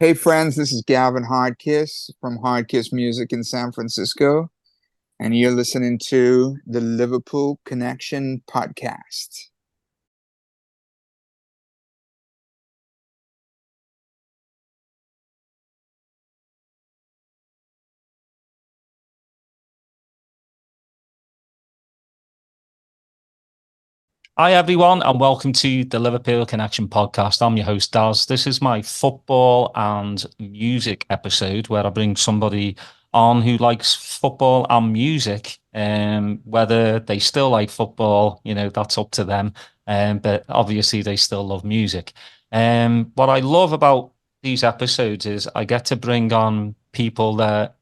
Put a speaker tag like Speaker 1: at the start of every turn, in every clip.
Speaker 1: Hey friends, this is Gavin Hardkiss from Hardkiss Music in San Francisco, and you're listening to the Liverpool Connection podcast.
Speaker 2: Hi, everyone, and welcome to the Liverpool Connection podcast. I'm your host, Daz. This is my football and music episode where I bring somebody on who likes football and music. Whether they still like football, that's up to them. But obviously, they still love music. What I love about these episodes is I get to bring on people that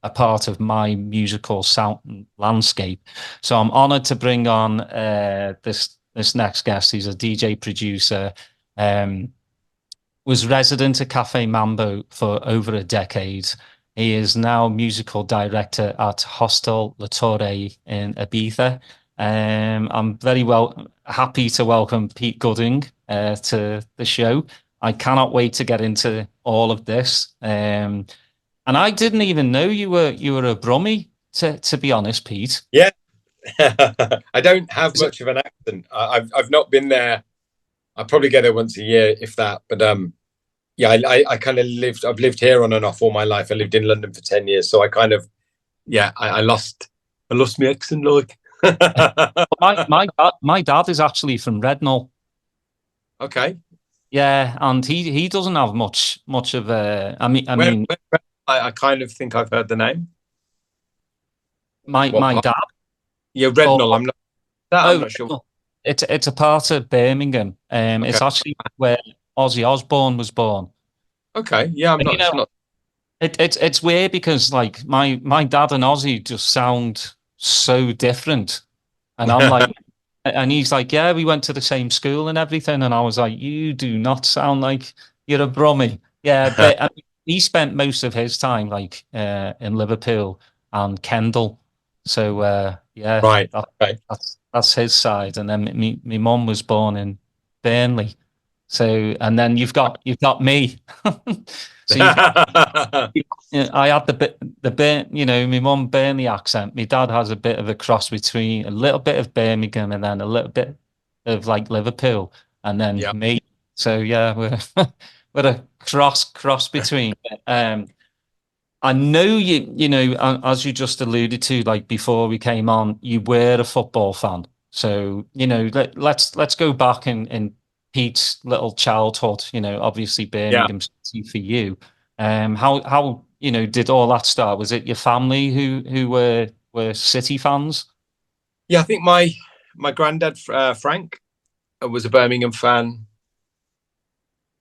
Speaker 2: a part of my musical sound landscape. So I'm honored to bring on this next guest. He's a DJ producer, was resident at Cafe Mambo for over a decade. He is now musical director at Hostel La Torre in Ibiza. I'm very happy to welcome Pete Gooding to the show. I cannot wait to get into all of this. And I didn't even know you were a Brummie, to be honest, Pete.
Speaker 3: Yeah, I don't have much of an accent. I've not been there. I probably get there once a year, if that. But yeah, I kind of lived. I've lived here on and off all my life. I lived in London for 10 years, so I kind of, I lost my accent. Like,
Speaker 2: my dad is actually from Rednall.
Speaker 3: Okay.
Speaker 2: Yeah, and he doesn't have much of a.
Speaker 3: I kind of think I've heard the name.
Speaker 2: My dad.
Speaker 3: Yeah, Rednall. I'm not sure.
Speaker 2: It's a part of Birmingham. Okay. It's actually where Ozzy Osbourne was born.
Speaker 3: Okay, yeah, I'm not.
Speaker 2: It's weird because like my dad and Ozzy just sound so different, and I'm like, and he's like, yeah, we went to the same school and everything, and I was like, you do not sound like you're a Brummie. Yeah, but. He spent most of his time like in Liverpool and Kendal, so yeah,
Speaker 3: right.
Speaker 2: That's his side. And then my mum was born in Burnley, so and then you've got me. So I had my mum Burnley accent. My dad has a bit of a cross between a little bit of Birmingham and then a little bit of like Liverpool, and then me. So yeah, we're a cross between. I know you as you just alluded to, like before we came on, you were a football fan. So let's go back in Pete's little childhood. Obviously Birmingham City for you. How did all that start? Was it your family who were City fans?
Speaker 3: Yeah, I think my granddad Frank was a Birmingham fan.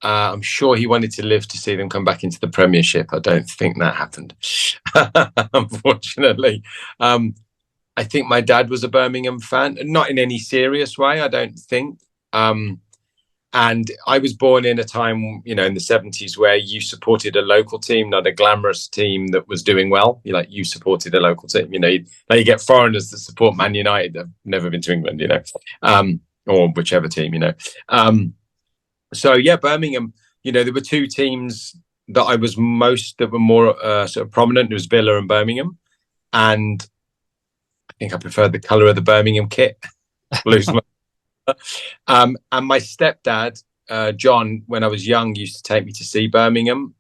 Speaker 3: I'm sure he wanted to live to see them come back into the Premiership. I don't think that happened, unfortunately. I think my dad was a Birmingham fan, not in any serious way, I don't think. And I was born in a time, in the 70s where you supported a local team, not a glamorous team that was doing well. You supported a local team. Now you get foreigners that support Man United. I've never been to England, or whichever team, So yeah, Birmingham. There were two teams that were more sort of prominent. It was Villa and Birmingham, and I think I preferred the colour of the Birmingham kit, blues. And my stepdad, John, when I was young, used to take me to see Birmingham.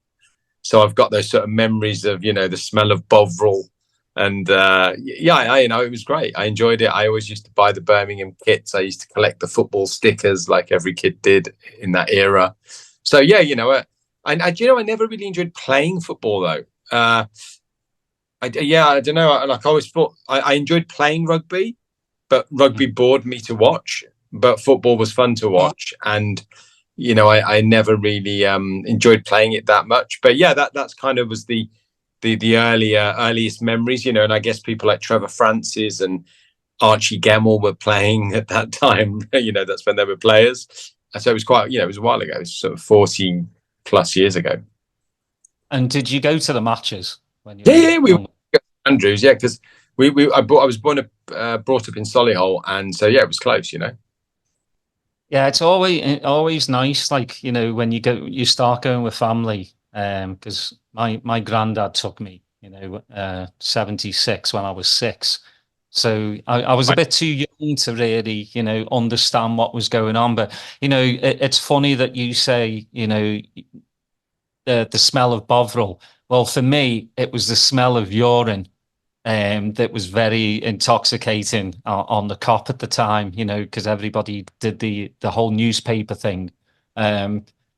Speaker 3: So I've got those sort of memories of the smell of Bovril, and it was great. I enjoyed it. I always used to buy the Birmingham kits. I used to collect the football stickers like every kid did in that era. So yeah, I never really enjoyed playing football though. I don't know. Like I always thought I enjoyed playing rugby, but rugby bored me to watch. But football was fun to watch, and I never really enjoyed playing it that much. But yeah, that's kind of was the earliest memories, and I guess people like Trevor Francis and Archie Gemmell were playing at that time. That's when they were players. So it was quite, it was a while ago. It was sort of 40 plus years ago.
Speaker 2: And did you go to the matches when you?
Speaker 3: Yeah, we were at Andrews. Yeah, because I was brought up in Solihull, and so yeah, it was close.
Speaker 2: Yeah, it's always nice, like, when you start going with family, because my granddad took me, 76 when I was 6. So I was a bit too young to really, understand what was going on. But, it's funny that you say, the smell of Bovril. Well, for me, it was the smell of urine that was very intoxicating on the cop at the time, because everybody did the whole newspaper thing,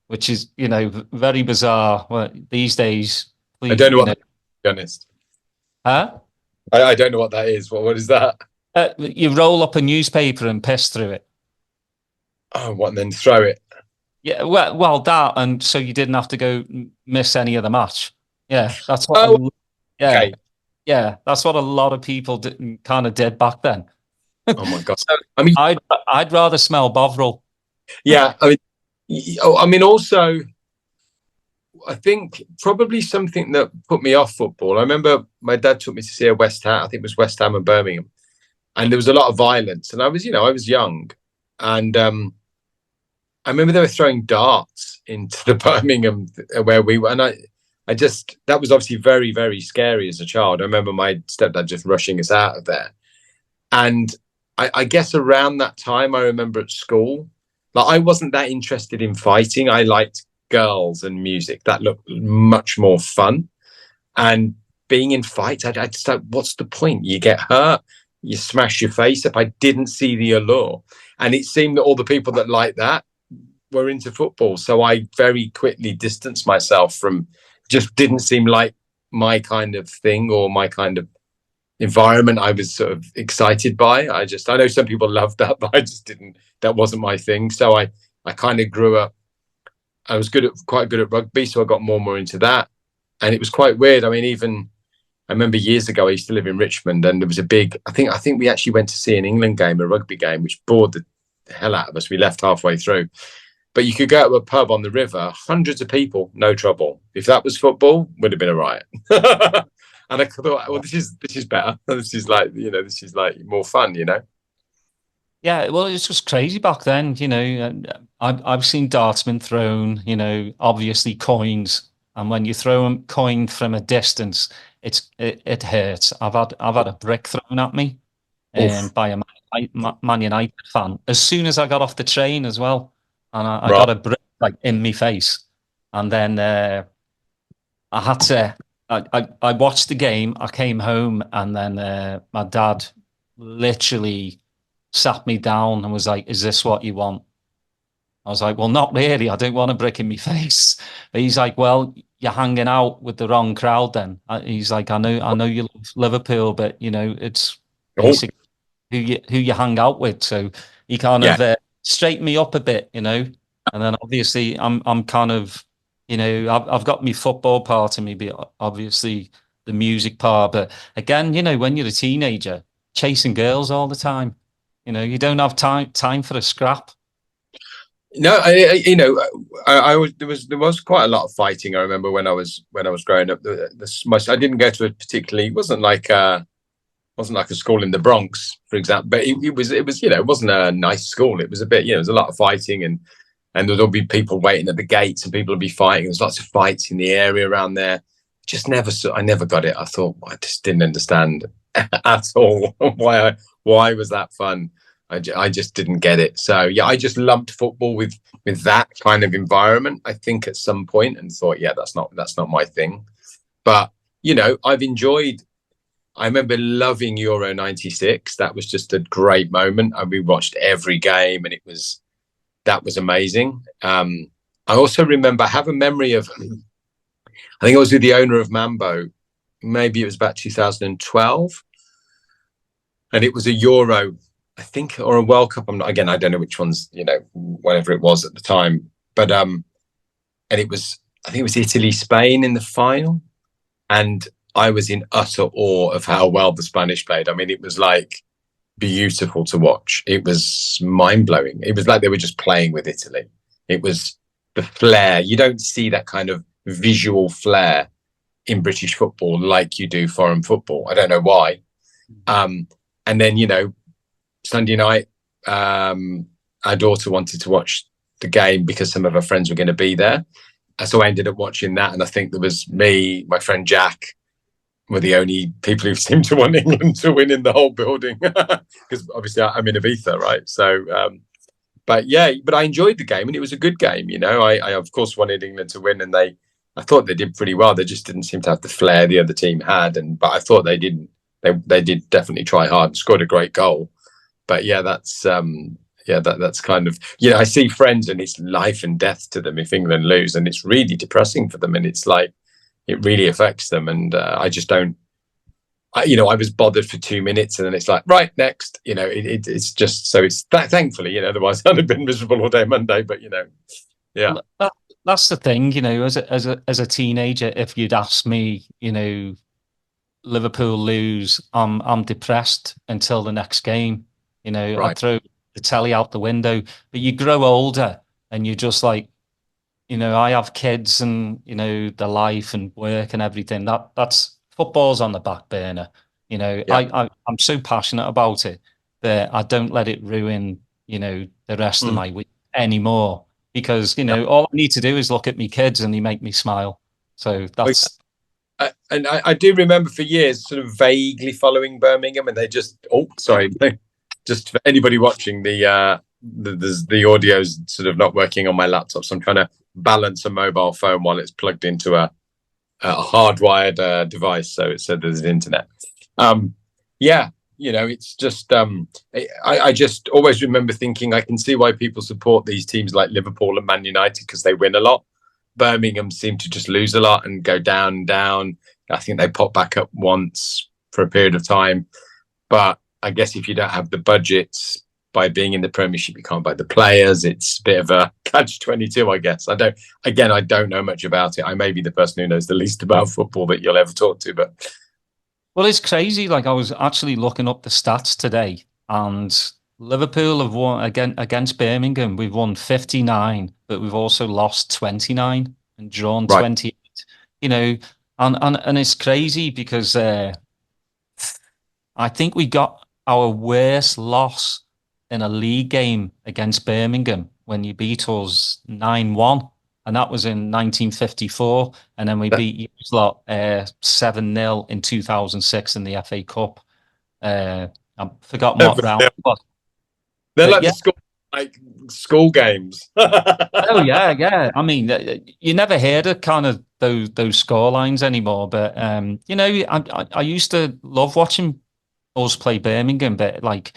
Speaker 2: which is, very bizarre. Well, these days,
Speaker 3: I don't know what that is, to be honest.
Speaker 2: Huh?
Speaker 3: I don't know what that is. What is that?
Speaker 2: You roll up a newspaper and piss through it.
Speaker 3: Oh, what, and then throw it?
Speaker 2: Yeah, well, that, and so you didn't have to go miss any of the match. Yeah, that's what.
Speaker 3: Oh, okay.
Speaker 2: Yeah, that's what a lot of people kind of did back then.
Speaker 3: Oh my God!
Speaker 2: So,
Speaker 3: I mean,
Speaker 2: I'd rather smell Bovril.
Speaker 3: Yeah, also, I think probably something that put me off football. I remember my dad took me to see a West Ham. I think it was West Ham and Birmingham, and there was a lot of violence. And I was young, and I remember they were throwing darts into the Birmingham where we were, and I just, that was obviously very, very scary as a child. I remember my stepdad just rushing us out of there. And I guess around that time, I remember at school, like, I wasn't that interested in fighting. I liked girls and music. That looked much more fun. And being in fights, I just thought, what's the point? You get hurt, you smash your face up. I didn't see the allure. And it seemed that all the people that liked that were into football. So I very quickly distanced myself from, just didn't seem like my kind of thing or my kind of environment I was sort of excited by. I know some people love that, but I just didn't, that wasn't my thing. So I kind of grew up, I was quite good at rugby. So I got more and more into that. And it was quite weird. I mean, I remember years ago, I used to live in Richmond, and there was a big, I think we actually went to see an England game, a rugby game, which bored the hell out of us. We left halfway through. But you could go to a pub on the river, hundreds of people, no trouble. If that was football, would have been a riot. And I thought, well, this is better. This is like, this is like more fun,
Speaker 2: Yeah, well, it was just crazy back then. I've seen dartsmen thrown, obviously coins, and when you throw a coin from a distance, it hurts. I've had a brick thrown at me, by a Man United fan as soon as I got off the train as well, and I got a brick like in my face, and then I had to. I watched the game. I came home, and then my dad literally sat me down and was like, "Is this what you want?" I was like, "Well, not really. I don't want a brick in my face." But he's like, "Well, you're hanging out with the wrong crowd then." He's like, "I know you love Liverpool, but it's basically who you hang out with." So he kind of straightened me up a bit, and then obviously I'm kind of, I've got my football part of me, but obviously the music part. But again, when you're a teenager, chasing girls all the time, you don't have time for a scrap.
Speaker 3: No, I there was quite a lot of fighting. I remember when I was growing up. I didn't go to a particularly, it wasn't like a school in the Bronx, for example, but it was it wasn't a nice school. It was a bit, there was a lot of fighting, and there'll be people waiting at the gates, and people will be fighting. There's lots of fights in the area around there. I never got it. I thought, I just didn't understand at all why was that fun. I just didn't get it. So yeah, I just lumped football with that kind of environment, I think, at some point, and thought, yeah, that's not my thing. But I've enjoyed. I remember loving Euro '96. That was just a great moment, and we watched every game, and that was amazing. I also remember, I have a memory of, I think I was with the owner of Mambo. Maybe it was about 2012, and it was a Euro, I think, or a World Cup. I don't know which ones, whatever it was at the time. But and I think it was Italy, Spain in the final, and I was in utter awe of how well the Spanish played. I mean, it was like beautiful to watch. It was mind blowing. It was like they were just playing with Italy. It was the flair. You don't see that kind of visual flair in British football like you do foreign football. I don't know why. And then, Sunday night, our daughter wanted to watch the game because some of her friends were going to be there. So I ended up watching that. And I think there was me, my friend Jack, were the only people who seemed to want England to win in the whole building. Because obviously I'm in Ibiza, right? So, but I enjoyed the game and it was a good game. I of course wanted England to win, and I thought they did pretty well. They just didn't seem to have the flair the other team had. But I thought they didn't. They did definitely try hard and scored a great goal. But that's that's kind of, I see friends and it's life and death to them if England lose, and it's really depressing for them, and it's like it really affects them. And I just don't. I was bothered for 2 minutes, and then it's like, right, next. It's just so it's thankfully, otherwise I'd have been miserable all day Monday. But yeah.
Speaker 2: That's the thing, as a teenager, if you'd asked me, Liverpool lose, I'm depressed until the next game.
Speaker 3: Right.
Speaker 2: I'd throw the telly out the window. But you grow older and you're just like, I have kids and, the life and work and everything. That's football's on the back burner.
Speaker 3: Yeah.
Speaker 2: I'm so passionate about it that I don't let it ruin, the rest of my week anymore. Because, all I need to do is look at me kids and they make me smile. So that's...
Speaker 3: And I do remember for years sort of vaguely following Birmingham, and they just just for anybody watching, the audio's sort of not working on my laptop, so I'm trying to balance a mobile phone while it's plugged into a hardwired device, so there's internet. It's just I just always remember thinking I can see why people support these teams like Liverpool and Man United, because they win a lot. Birmingham seem to just lose a lot and go down and down. I think they pop back up once for a period of time. But I guess if you don't have the budgets by being in the Premiership, you can't buy the players. It's a bit of a catch-22, I guess. I don't know much about it. I may be the person who knows the least about football that you'll ever talk to. But
Speaker 2: well, it's crazy. Like, I was actually looking up the stats today, and Liverpool have won against Birmingham. We've won 59, but we've also lost 29 and drawn 28. And it's crazy because I think we got our worst loss in a league game against Birmingham when you beat us 9-1, and that was in 1954. And then we beat you lot 7-0 in 2006 in the FA Cup. I've forgotten what round it was.
Speaker 3: They're like school games.
Speaker 2: Oh yeah. I mean, you never heard of kind of those score lines anymore. But I used to love watching us play Birmingham. But like,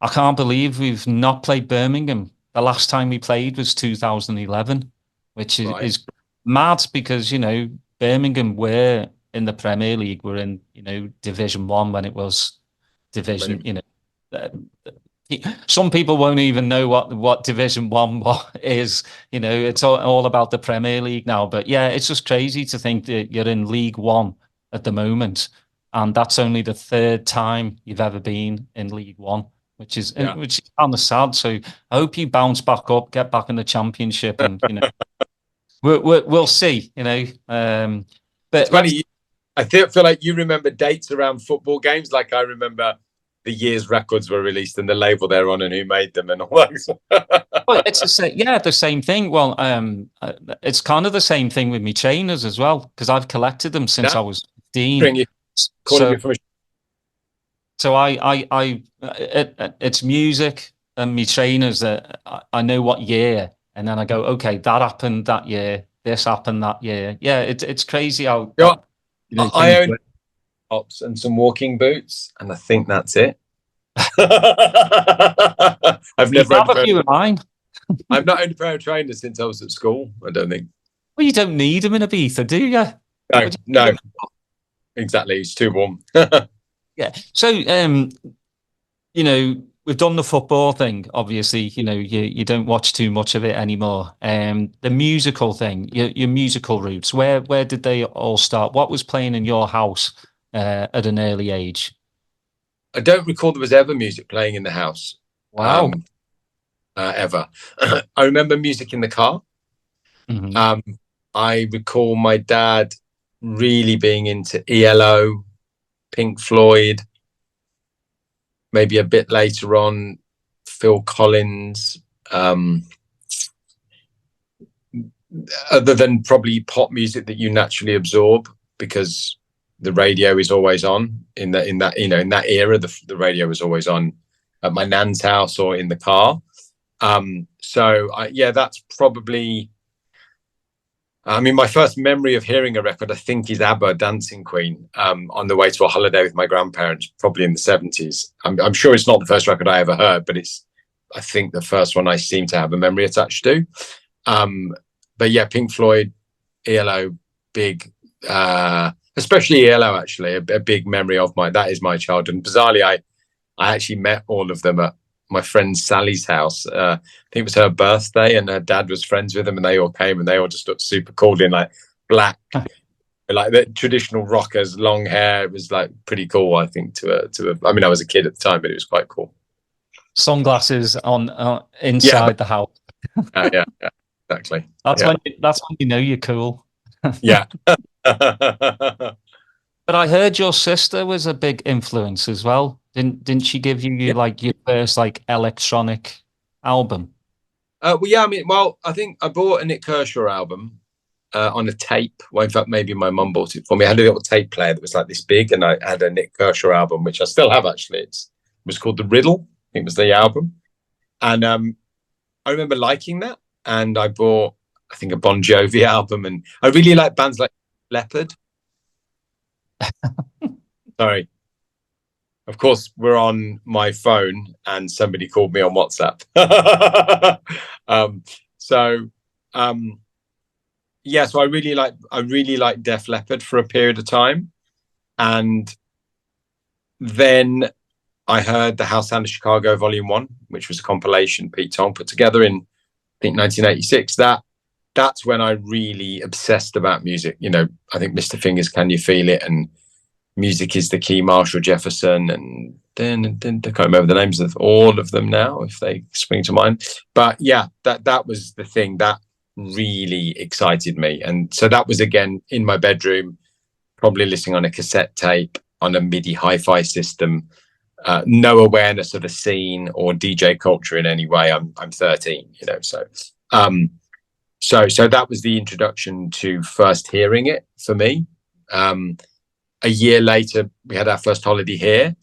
Speaker 2: I can't believe we've not played Birmingham. The last time we played was 2011, which is mad because Birmingham were in the Premier League. We're in Division 1 when it was Division. Some people won't even know what Division 1 is. It's all about the Premier League now. But yeah, it's just crazy to think that you're in League 1 at the moment, and that's only the third time you've ever been in League 1, which is kind of sad. So I hope you bounce back up, get back in the Championship, and we'll see. But
Speaker 3: it's funny. I feel like you remember dates around football games, like I remember the year's records were released and the label they're on and who made them and all that.
Speaker 2: Well, it's the same thing. Well, it's kind of the same thing with me trainers as well, because I've collected them since I was 15. It's music and me trainers that I know what year, and then I go, okay, that happened that year, this happened that year. Yeah, it's crazy how.
Speaker 3: I own tops and some walking boots, and I think that's it. I've never
Speaker 2: have a few of mine.
Speaker 3: I've not owned a pair of trainers since I was at school, I don't think.
Speaker 2: Well, you don't need them in Ibiza, do you?
Speaker 3: No. Exactly, it's too warm.
Speaker 2: Yeah. So, we've done the football thing. Obviously, you don't watch too much of it anymore. The musical thing, your musical roots, where did they all start? What was playing in your house at an early age?
Speaker 3: I don't recall there was ever music playing in the house.
Speaker 2: Wow.
Speaker 3: Ever. I remember music in the car.
Speaker 2: Mm-hmm.
Speaker 3: I recall my dad really being into ELO, Pink Floyd, maybe a bit later on Phil Collins, other than probably pop music that you naturally absorb because the radio is always on in that in that era. The radio was always on at my nan's house or in the car. That's probably. I mean, my first memory of hearing a record, I think, is ABBA, Dancing Queen, on the way to a holiday with my grandparents, probably in the 70s. I'm sure it's not the first record I ever heard, but it's, I think, the first one I seem to have a memory attached to. But yeah, Pink Floyd, ELO, big, especially ELO, actually, a big memory of that is my childhood. And bizarrely, I actually met all of them at my friend Sally's house. I think it was her birthday, and her dad was friends with them, and they all came, and they all just looked super cool in like black, like the traditional rockers, long hair. It was like pretty cool, I think. I mean, I was a kid at the time, but it was quite cool.
Speaker 2: Sunglasses on inside the house.
Speaker 3: Yeah, exactly.
Speaker 2: That's when you know you're cool.
Speaker 3: Yeah.
Speaker 2: But I heard your sister was a big influence as well. Didn't she give you like your first like electronic album?
Speaker 3: I think I bought a Nick Kershaw album on a tape. Well, in fact, maybe my mum bought it for me. I had a little tape player that was like this big, and I had a Nick Kershaw album, which I still have actually. It was called The Riddle. I think it was the album. And I remember liking that. And I bought, I think, a Bon Jovi album, and I really like bands like Leopard. Sorry. Of course, we're on my phone, and somebody called me on WhatsApp. So I really like Def Leppard for a period of time, and then I heard the House Sound of Chicago Volume 1, which was a compilation Pete Tong put together in, I think, 1986. That's when I really obsessed about music. You know, I think Mr. Fingers, Can You Feel It, and Music is the Key, Marshall Jefferson, and then I can't remember the names of all of them now if they spring to mind. But yeah, that was the thing that really excited me. And so that was, again, in my bedroom, probably listening on a cassette tape on a MIDI hi-fi system. No awareness of a scene or DJ culture in any way. I'm 13, you know, so that was the introduction to first hearing it for me. A year later, we had our first holiday here,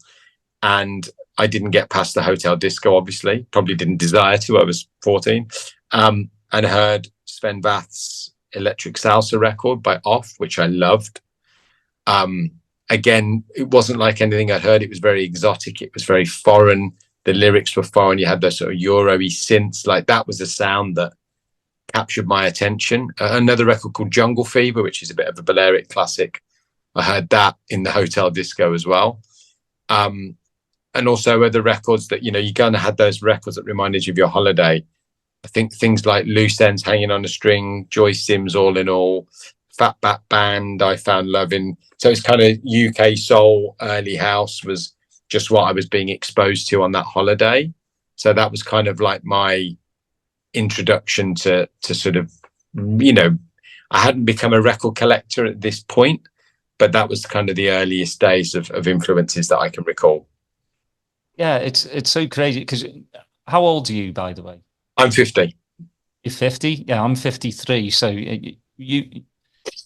Speaker 3: and I didn't get past the hotel disco, obviously, probably didn't desire to. I was 14, and heard Sven Vath's Electric Salsa record by Off, which I loved. Again, it wasn't like anything I'd heard. It was very exotic. It was very foreign. The lyrics were foreign. You had those sort of Euro-y synths. Like, that was a sound that captured my attention. Another record called Jungle Fever, which is a bit of a Balearic classic. I heard that in the hotel disco as well. And also other records that, you know, you kind of had those records that reminded you of your holiday. I think things like Loose Ends, Hanging on a String, Joyce Sims, All in All, Fatback Band, I Found Love in. So it's kind of UK soul, early house was just what I was being exposed to on that holiday. So that was kind of like my introduction to sort of, you know, I hadn't become a record collector at this point, but that was kind of the earliest days of influences that I can recall.
Speaker 2: Yeah, it's so crazy because how old are you, by the way?
Speaker 3: I'm 50.
Speaker 2: You're 50? Yeah, I'm 53. So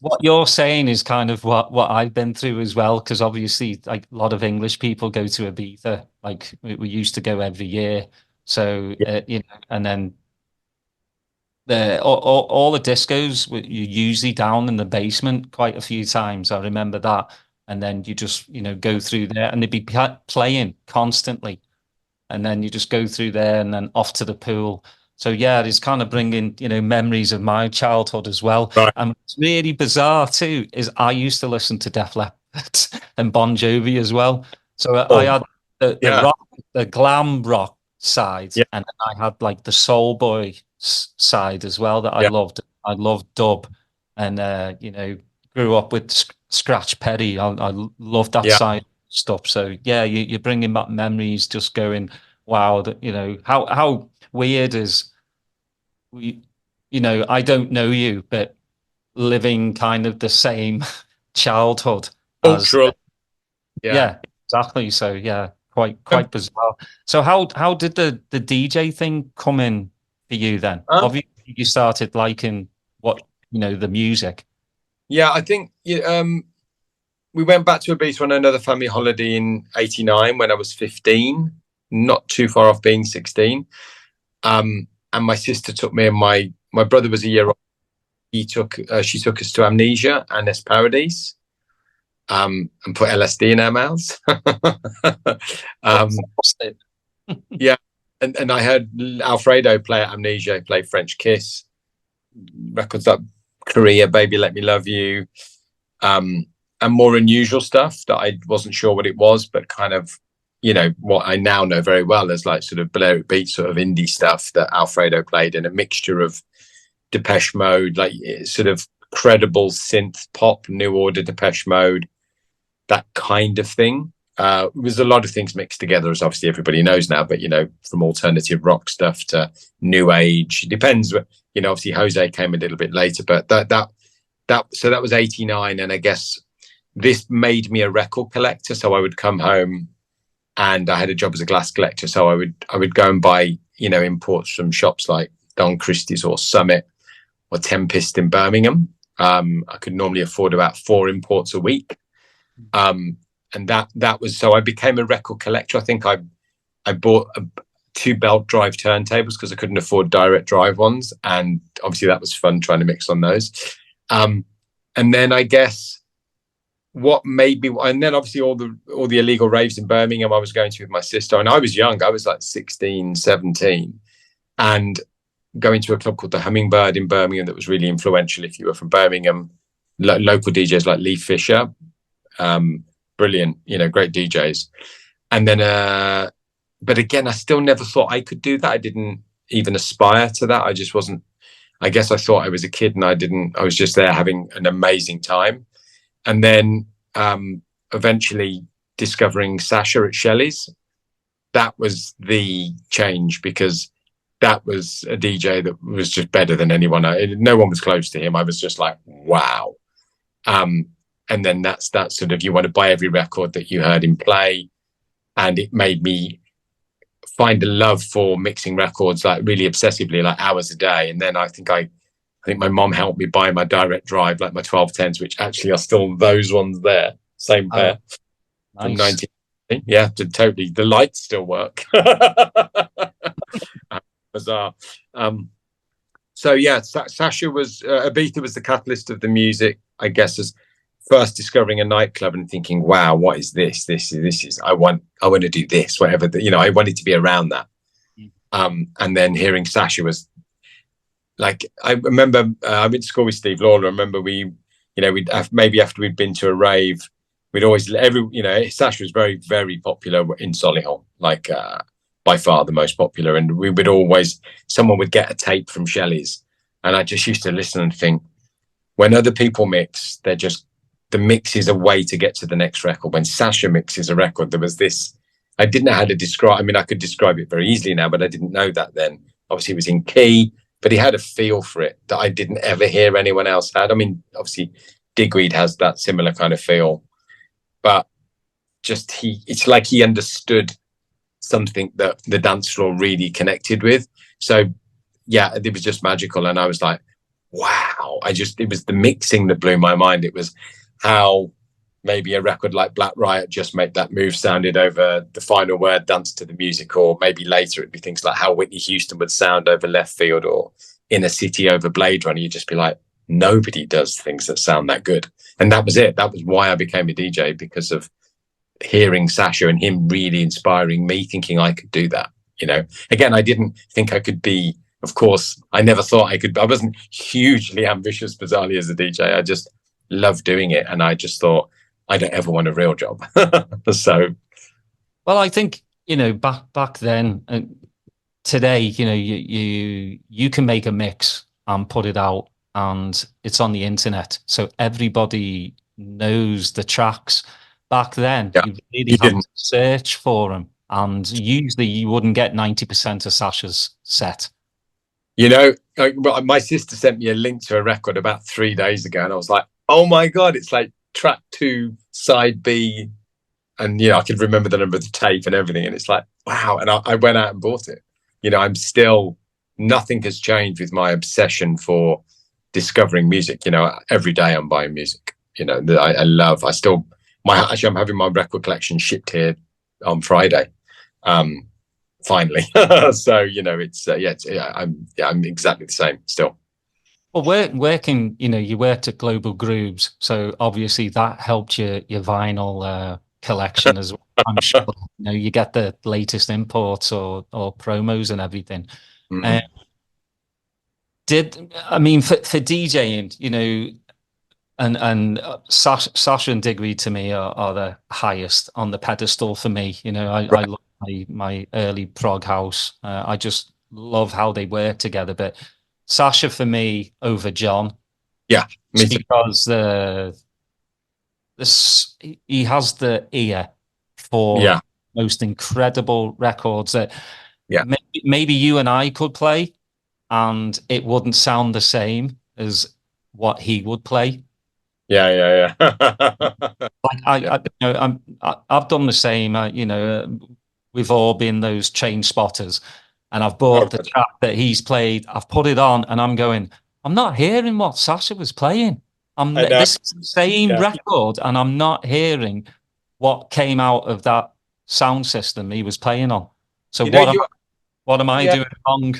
Speaker 2: what you're saying is kind of what I've been through as well, because obviously, like, a lot of English people go to Ibiza. Like, we used to go every year. So, you know, and then all the discos were usually down in the basement quite a few times. I remember that. And then you just, you know, go through there and they'd be playing constantly. And then you just go through there and then off to the pool. So yeah, it's kind of bringing, you know, memories of my childhood as well.
Speaker 3: Right.
Speaker 2: And what's really bizarre too is I used to listen to Def Leppard and Bon Jovi as well. So I had the glam rock side, and then I had like the soul boy side as well that I loved. I loved dub, and you know, grew up with Scratch Perry. I loved that side stuff. So yeah, you're bringing back memories, just going, wow, that, you know, how weird is, you know, I don't know you, but living kind of the same childhood as, yeah, exactly. So yeah, quite bizarre. So how did the DJ thing come in for you then? Obviously, you started liking the music.
Speaker 3: Yeah, I think we went back to Ibiza on another family holiday in '89 when I was 15, not too far off being 16. And my sister took me, and my brother was a year old. She took us to Amnesia and Paradise, and put LSD in our mouths. Yeah, and I heard Alfredo play at Amnesia, play French Kiss, records like Korea, Baby Let Me Love You, and more unusual stuff that I wasn't sure what it was, but kind of, what I now know very well as like sort of Balearic beat, sort of indie stuff that Alfredo played, in a mixture of Depeche Mode, like sort of credible synth pop, New Order, Depeche Mode, that kind of thing. It was a lot of things mixed together, as obviously everybody knows now, but from alternative rock stuff to new age, it depends. Obviously Jose came a little bit later, but so that was '89, and I guess this made me a record collector. So I would come home, and I had a job as a glass collector, so I would go and buy imports from shops like Don Christie's or Summit or Tempest in Birmingham. I could normally afford about 4 imports a week. And that was, so I became a record collector. I think I bought 2 belt drive turntables because I couldn't afford direct drive ones, and obviously that was fun trying to mix on those. And then I guess what made me, and then obviously all the illegal raves in Birmingham I was going to with my sister, and I was young, I was like 16, 17, and going to a club called the Hummingbird in Birmingham that was really influential if you were from Birmingham. Local DJs like Lee Fisher, brilliant, great DJs. And then but again, I still never thought I could do that. I didn't even aspire to that. I just wasn't, I guess I thought I was a kid, and I was just there having an amazing time. And then eventually discovering Sasha at Shelley's, that was the change, because that was a DJ that was just better than anyone. No one was close to him. I was just like, wow. And then that's sort of, you want to buy every record that you heard him play. And it made me find a love for mixing records, like really obsessively, like hours a day. And then I think my mom helped me buy my direct drive, like my 1210s, which actually are still those ones there. Same pair. From
Speaker 2: Nice.
Speaker 3: 19. Yeah, totally. The lights still work. Bizarre. So yeah, Sasha was, Ibiza was the catalyst of the music, I guess, as first discovering a nightclub and thinking, wow, what is this? This is, I want to do this, whatever, I wanted to be around that. And then hearing Sasha was like, I remember I went to school with Steve Lawler. I remember we'd maybe after we'd been to a rave, we'd always, Sasha was very, very popular in Solihull, like by far the most popular. And we would always, someone would get a tape from Shelley's, and I just used to listen and think, when other people mix, the mix is a way to get to the next record. When Sasha mixes a record, there was this, I didn't know how to describe, I could describe it very easily now, but I didn't know that then. Obviously it was in key, but he had a feel for it that I didn't ever hear anyone else had. Obviously Digweed has that similar kind of feel, but just it's like he understood something that the dance floor really connected with. So yeah, it was just magical. And I was like, wow, it was the mixing that blew my mind. It was how maybe a record like Black Riot, Just Make That Move, sounded over The Final Word, Dance to the Music, or maybe later it'd be things like how Whitney Houston would sound over Left Field, or Inner City over Blade Runner. You'd just be like, nobody does things that sound that good. And that was it. That was why I became a DJ, because of hearing Sasha and him really inspiring me, thinking I could do that. Again, I didn't think I could be, of course, I never thought I could. I wasn't hugely ambitious, bizarrely, as a DJ. I just loved doing it. And I just thought, I don't ever want a real job. So,
Speaker 2: well, I think, back then, today, you can make a mix and put it out, and it's on the internet, so everybody knows the tracks. Back then, you really had to search for them, and usually you wouldn't get 90% of Sasha's set.
Speaker 3: My sister sent me a link to a record about 3 days ago, and I was like, oh my God, it's like track 2, side B. And, I could remember the number of the tape and everything. And it's like, wow. And I went out and bought it. I'm still nothing has changed with my obsession for discovering music. You know, every day I'm buying music. You know, that I'm having my record collection shipped here on Friday. Finally. So, you know, I'm exactly the same still.
Speaker 2: Well, working, you know, you worked at Global Grooves, so obviously that helped your vinyl collection as well. I'm sure, you know, you get the latest imports or promos and everything.
Speaker 3: Mm-hmm.
Speaker 2: For DJing, you know, and Sasha and Digweed to me are the highest on the pedestal for me. You know, I love my early prog house. I just love how they work together. But Sasha for me over John.
Speaker 3: Yeah, me too.
Speaker 2: Because he has the ear for most incredible records that maybe you and I could play, and it wouldn't sound the same as what he would play.
Speaker 3: Yeah.
Speaker 2: Like I've done the same. You know, we've all been those chain spotters, and I've bought the track that he's played. I've put it on, and I'm going, I'm not hearing what Sasha was playing. This is the same record, and I'm not hearing what came out of that sound system he was playing on. So what am I doing wrong?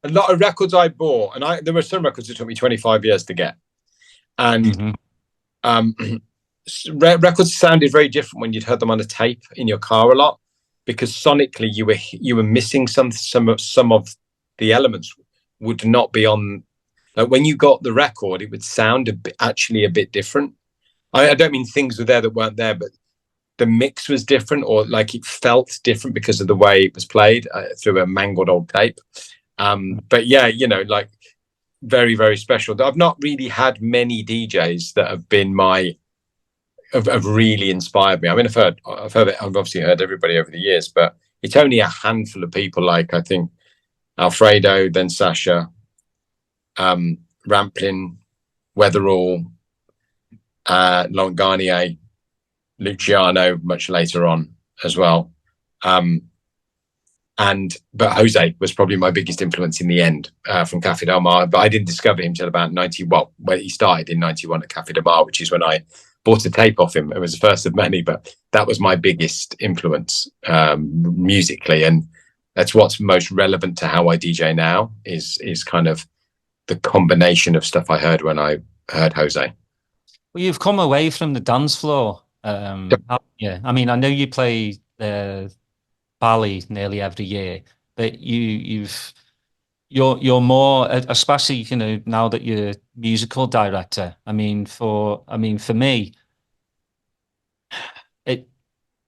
Speaker 3: A lot of records I bought, and there were some records that took me 25 years to get, and records sounded very different when you'd heard them on a tape in your car a lot, because sonically you were missing some of the elements would not be on. Like when you got the record, it would sound actually a bit different. I don't mean things were there that weren't there, but the mix was different, or like it felt different because of the way it was played through a mangled old tape. But yeah, you know, like very, very special. I've not really had many DJs that have been have really inspired me. I mean, I've obviously heard everybody over the years, but it's only a handful of people. Like I think Alfredo, then Sasha, Ramplin, Weatherall, Longarnier, Luciano much later on as well. But Jose was probably my biggest influence in the end from Cafe Del Mar. But I didn't discover him till about 90. Well, when he started in 91 at Cafe Del Mar, which is when I bought a tape off him. It was the first of many, but that was my biggest influence musically. And that's what's most relevant to how I DJ now is kind of the combination of stuff I heard when I heard Jose.
Speaker 2: Well, you've come away from the dance floor. Yeah. I mean, I know you play Bali nearly every year, but you're more, especially, you know, now that you're musical director. I mean, for me,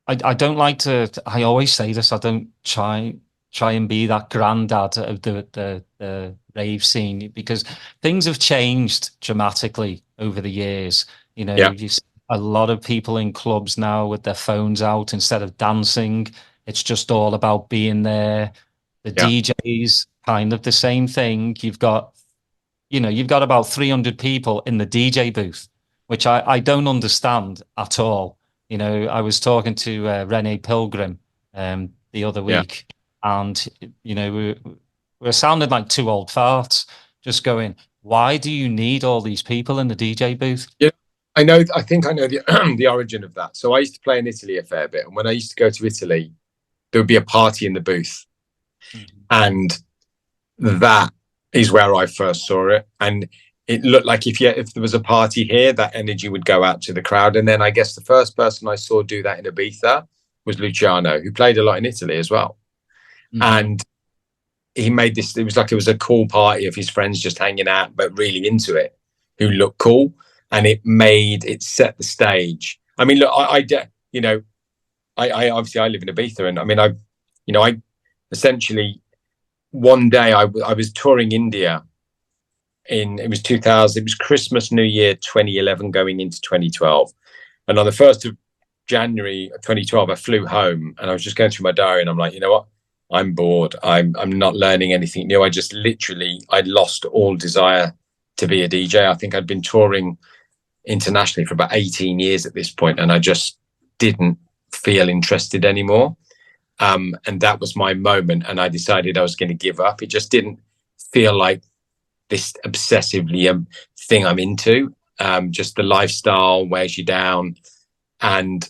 Speaker 2: I don't like to. I always say this. I don't try and be that granddad of the rave scene, because things have changed dramatically over the years. You know, you see a lot of people in clubs now with their phones out instead of dancing. It's just all about being there. The DJs, kind of the same thing. You've got about 300 people in the DJ booth, which I don't understand at all. You know, I was talking to Renee Pilgrim the other week, and you know, we're sounding like two old farts, just going, why do you need all these people in the DJ booth?
Speaker 3: Yeah, I think I know the the origin of that. So I used to play in Italy a fair bit, and when I used to go to Italy, there would be a party in the booth, and that is where I first saw it. And it looked like if there was a party here, that energy would go out to the crowd. And then I guess the first person I saw do that in Ibiza was Luciano, who played a lot in Italy as well. And he made this, it was a cool party of his friends just hanging out, but really into it, who looked cool. And it set the stage. I mean, look, I obviously I live in Ibiza, and I mean, I essentially one day I was touring India it was 2000, it was Christmas, New Year, 2011 going into 2012. And on the 1st of January 2012, I flew home, and I was just going through my diary, and I'm like, you know what? I'm bored. I'm not learning anything new. I lost all desire to be a DJ. I think I'd been touring internationally for about 18 years at this point, and I just didn't feel interested anymore. And that was my moment, and I decided I was going to give up. It just didn't feel like this obsessively thing I'm into. Just the lifestyle wears you down. And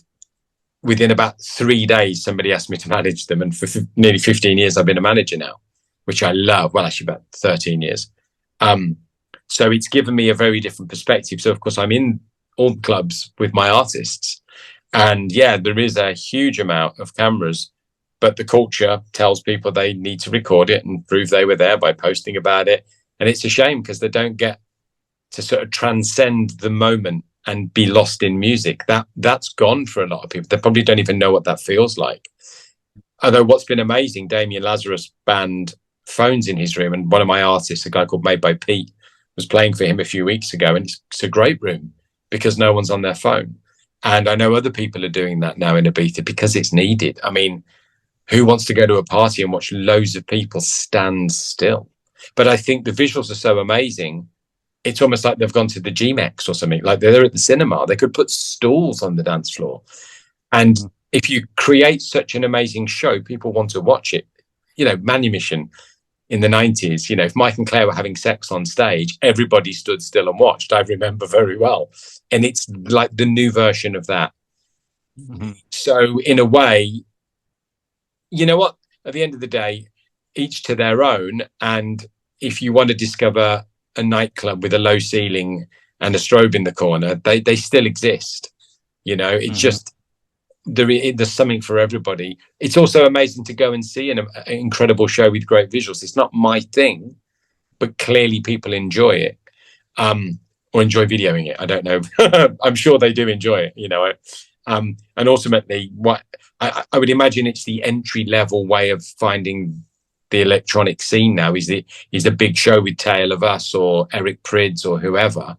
Speaker 3: within about 3 days, somebody asked me to manage them. And for nearly 15 years, I've been a manager now, which I love. Well, actually about 13 years. So it's given me a very different perspective. So, of course, I'm in all the clubs with my artists. And yeah, there is a huge amount of cameras, but the culture tells people they need to record it and prove they were there by posting about it. And it's a shame because they don't get to sort of transcend the moment and be lost in music. That's gone for a lot of people. They probably don't even know what that feels like. Although what's been amazing, Damien Lazarus banned phones in his room, and one of my artists, a guy called Made by Pete, was playing for him a few weeks ago, and it's a great room because no one's on their phone. And I know other people are doing that now in Ibiza because it's needed. I mean, who wants to go to a party and watch loads of people stand still? But I think the visuals are so amazing. It's almost like they've gone to the GMX or something, like they're at the cinema. They could put stools on the dance floor. And if you create such an amazing show, people want to watch it. You know, Manumission in the 90s, you know, if Mike and Claire were having sex on stage, everybody stood still and watched. I remember very well. And it's like the new version of that. So in a way, you know what, at the end of the day, each to their own. And if you want to discover a nightclub with a low ceiling and a strobe in the corner, they still exist. You know, it's just, there's something for everybody. It's also amazing to go and see an incredible show with great visuals. It's not my thing, but clearly people enjoy it, or enjoy videoing it. I don't know. I'm sure they do enjoy it, you know. And ultimately, what I would imagine it's the entry level way of finding the electronic scene now is a big show with Tale of Us or Eric Prydz or whoever.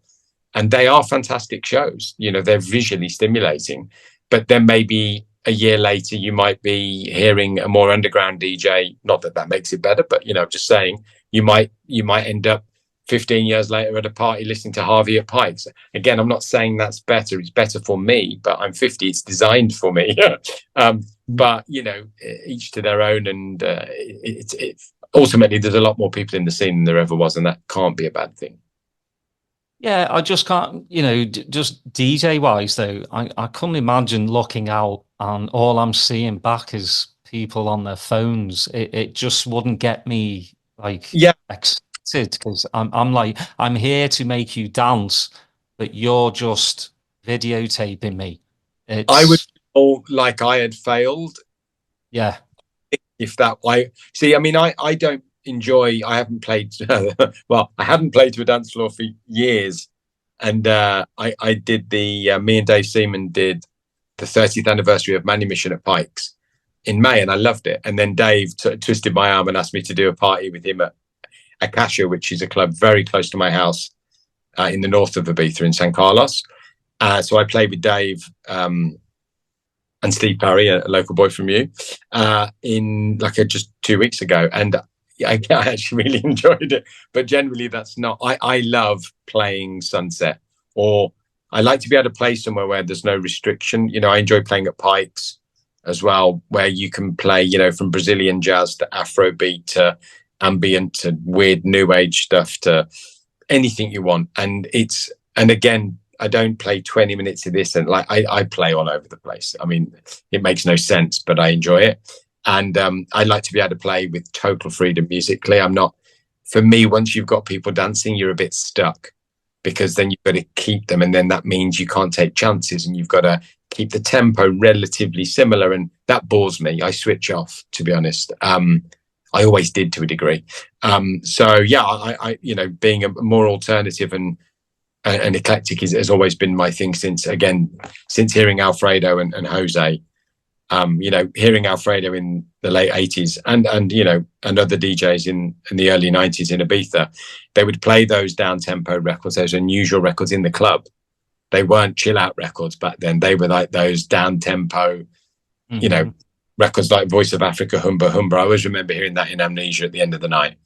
Speaker 3: And they are fantastic shows. You know, they're visually stimulating. But then maybe a year later, you might be hearing a more underground DJ. Not that that makes it better, but, you know, just saying you might end up 15 years later at a party listening to Harvey at Pikes. Again, I'm not saying that's better. It's better for me, but I'm 50. It's designed for me. But, you know, each to their own. And ultimately, there's a lot more people in the scene than there ever was. And that can't be a bad thing.
Speaker 2: Yeah, I just can't, you know, just DJ wise though, I couldn't imagine looking out and all I'm seeing back is people on their phones. It just wouldn't get me like excited because I'm like, I'm here to make you dance, but you're just videotaping me.
Speaker 3: I would feel like I had failed.
Speaker 2: Yeah.
Speaker 3: If that way, see, I mean, I don't enjoy, I haven't played well, I haven't played to a dance floor for years, and I did me and Dave Seaman did the 30th anniversary of Manumission at Pikes in May, and I loved it. And then Dave twisted my arm and asked me to do a party with him at Acacia, which is a club very close to my house in the north of Ibiza in San Carlos. So I played with Dave and Steve Parry, a local boy from you, in just 2 weeks ago, and I actually really enjoyed it. But generally, that's not. I love playing Sunset, or I like to be able to play somewhere where there's no restriction. You know, I enjoy playing at Pikes as well, where you can play, you know, from Brazilian jazz to Afrobeat to ambient to weird new age stuff to anything you want. And again, I don't play 20 minutes of this and like I play all over the place. I mean, it makes no sense, but I enjoy it. And I like to be able to play with total freedom musically. For me, once you've got people dancing, you're a bit stuck because then you've got to keep them. And then that means you can't take chances and you've got to keep the tempo relatively similar. And that bores me. I switch off, to be honest. I always did to a degree. So yeah, I you know, being a more alternative and eclectic has always been my thing since hearing Alfredo and Jose. You know, hearing Alfredo in the late 80s and you know, and other DJs in the early 90s in Ibiza, they would play those down tempo records, those unusual records in the club. They weren't chill out records back then. They were like those down tempo, you know, records like Voice of Africa, Humba Humba. I always remember hearing that in Amnesia at the end of the night.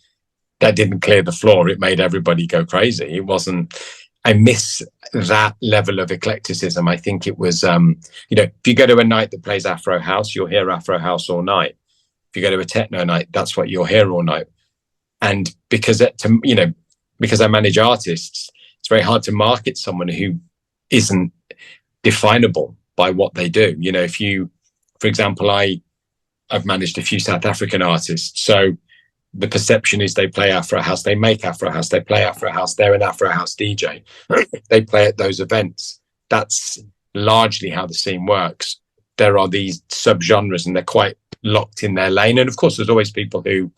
Speaker 3: That didn't clear the floor. It made everybody go crazy. It wasn't. I miss that level of eclecticism. I think it was, you know, if you go to a night that plays Afro House, you'll hear Afro House all night. If you go to a techno night, that's what you'll hear all night. And because because I manage artists, it's very hard to market someone who isn't definable by what they do. If you, for example, I've managed a few South African artists, so the perception is they play Afro House, they make Afro House, they play Afro House, they're an Afro House DJ. They play at those events. That's largely how the scene works. There are these subgenres and they're quite locked in their lane. And of course, there's always people who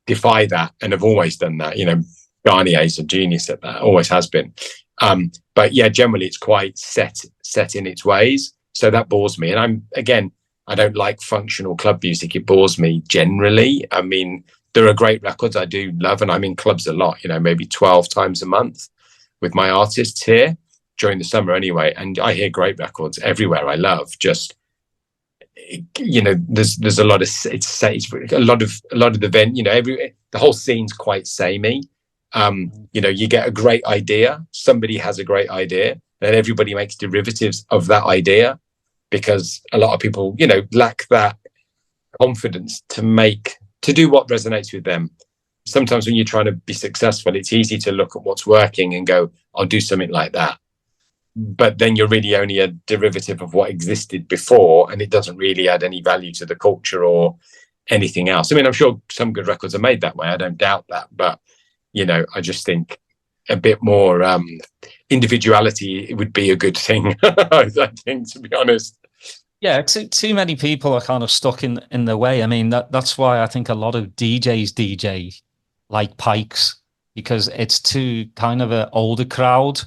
Speaker 3: defy that and have always done that. Garnier's a genius at that, always has been. But yeah, generally it's quite set in its ways. So that bores me. And I don't like functional club music. It bores me generally. I mean, there are great records I do love, and I'm in clubs a lot, maybe 12 times a month with my artists here during the summer anyway. And I hear great records everywhere. I love just, there's a lot of, it's a lot of the the whole scene's quite samey. You get a great idea. Somebody has a great idea, and everybody makes derivatives of that idea because a lot of people, lack that confidence to do what resonates with them. Sometimes when you're trying to be successful, it's easy to look at what's working and go, I'll do something like that. But then you're really only a derivative of what existed before, and it doesn't really add any value to the culture or anything else. I mean, I'm sure some good records are made that way. I don't doubt that. But, I just think a bit more individuality would be a good thing, I think, to be honest.
Speaker 2: Yeah, too many people are kind of stuck in the way. I mean, that's why I think a lot of DJs DJ like Pikes, because it's too kind of an older crowd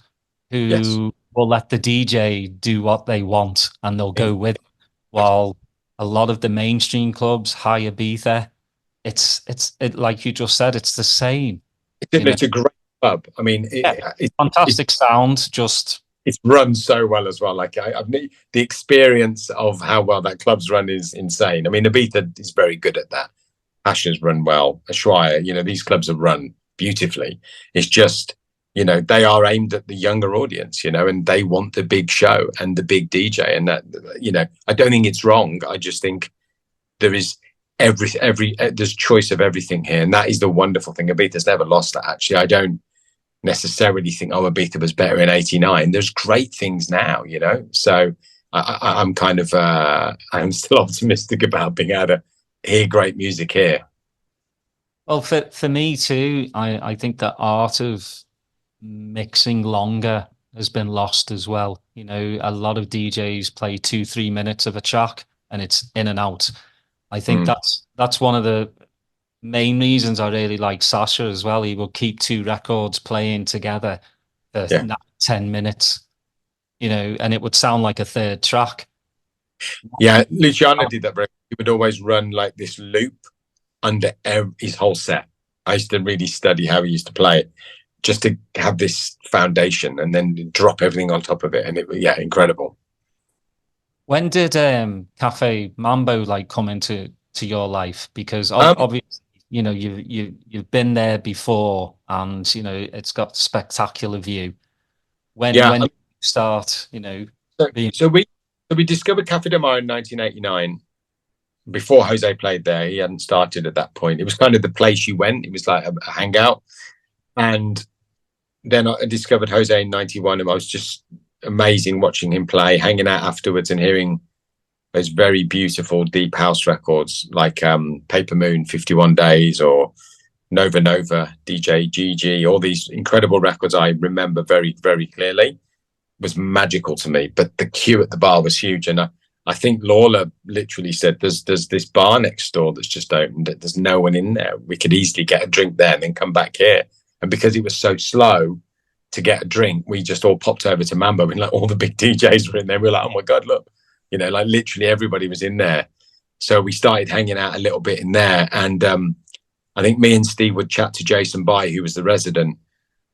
Speaker 2: who will let the DJ do what they want and they'll go with it. While a lot of the mainstream clubs, high Ibiza, it's like you just said, it's the same.
Speaker 3: It's a great club. I mean,
Speaker 2: it's fantastic sound.
Speaker 3: It's run so well as well. Like the experience of how well that club's run is insane. I mean, Ibiza is very good at that. Pasha's run well. Ushuaia, these clubs are run beautifully. It's just, they are aimed at the younger audience, and they want the big show and the big DJ. And that, I don't think it's wrong. I just think there is there's choice of everything here. And that is the wonderful thing. Ibiza's never lost that, actually. I don't necessarily think Ibiza was better in '89. There's great things now, so I'm kind of I'm still optimistic about being able to hear great music here.
Speaker 2: Well, for me too, I think the art of mixing longer has been lost as well. A lot of DJs play 2-3 minutes of a track and it's in and out. I think that's one of the main reasons I really like Sasha as well. He will keep 2 records playing together for 10 minutes, and it would sound like a third track.
Speaker 3: Yeah, Luciano did that. He would always run like this loop under his whole set. I used to really study how he used to play it, just to have this foundation and then drop everything on top of it. And incredible. When
Speaker 2: did Cafe Mambo come into your life? Because obviously, you've been there before, and it's got spectacular view. When you start,
Speaker 3: So we discovered Cafe Mambo in 1989. Before Jose played there, he hadn't started at that point. It was kind of the place you went. It was like a hangout. And then I discovered Jose in 91, and I was just amazing watching him play, hanging out afterwards and hearing those very beautiful deep house records like Paper Moon, 51 Days, or Nova Nova, DJ GG, all these incredible records I remember very, very clearly. It was magical to me. But the queue at the bar was huge. And I think Lawler literally said, there's this bar next door that's just opened. There's no one in there. We could easily get a drink there and then come back here. And because it was so slow to get a drink, we just all popped over to Mambo, and all the big DJs were in there. We were like, oh my God, look, literally everybody was in there. So we started hanging out a little bit in there. And I think me and Steve would chat to Jason Bai, who was the resident,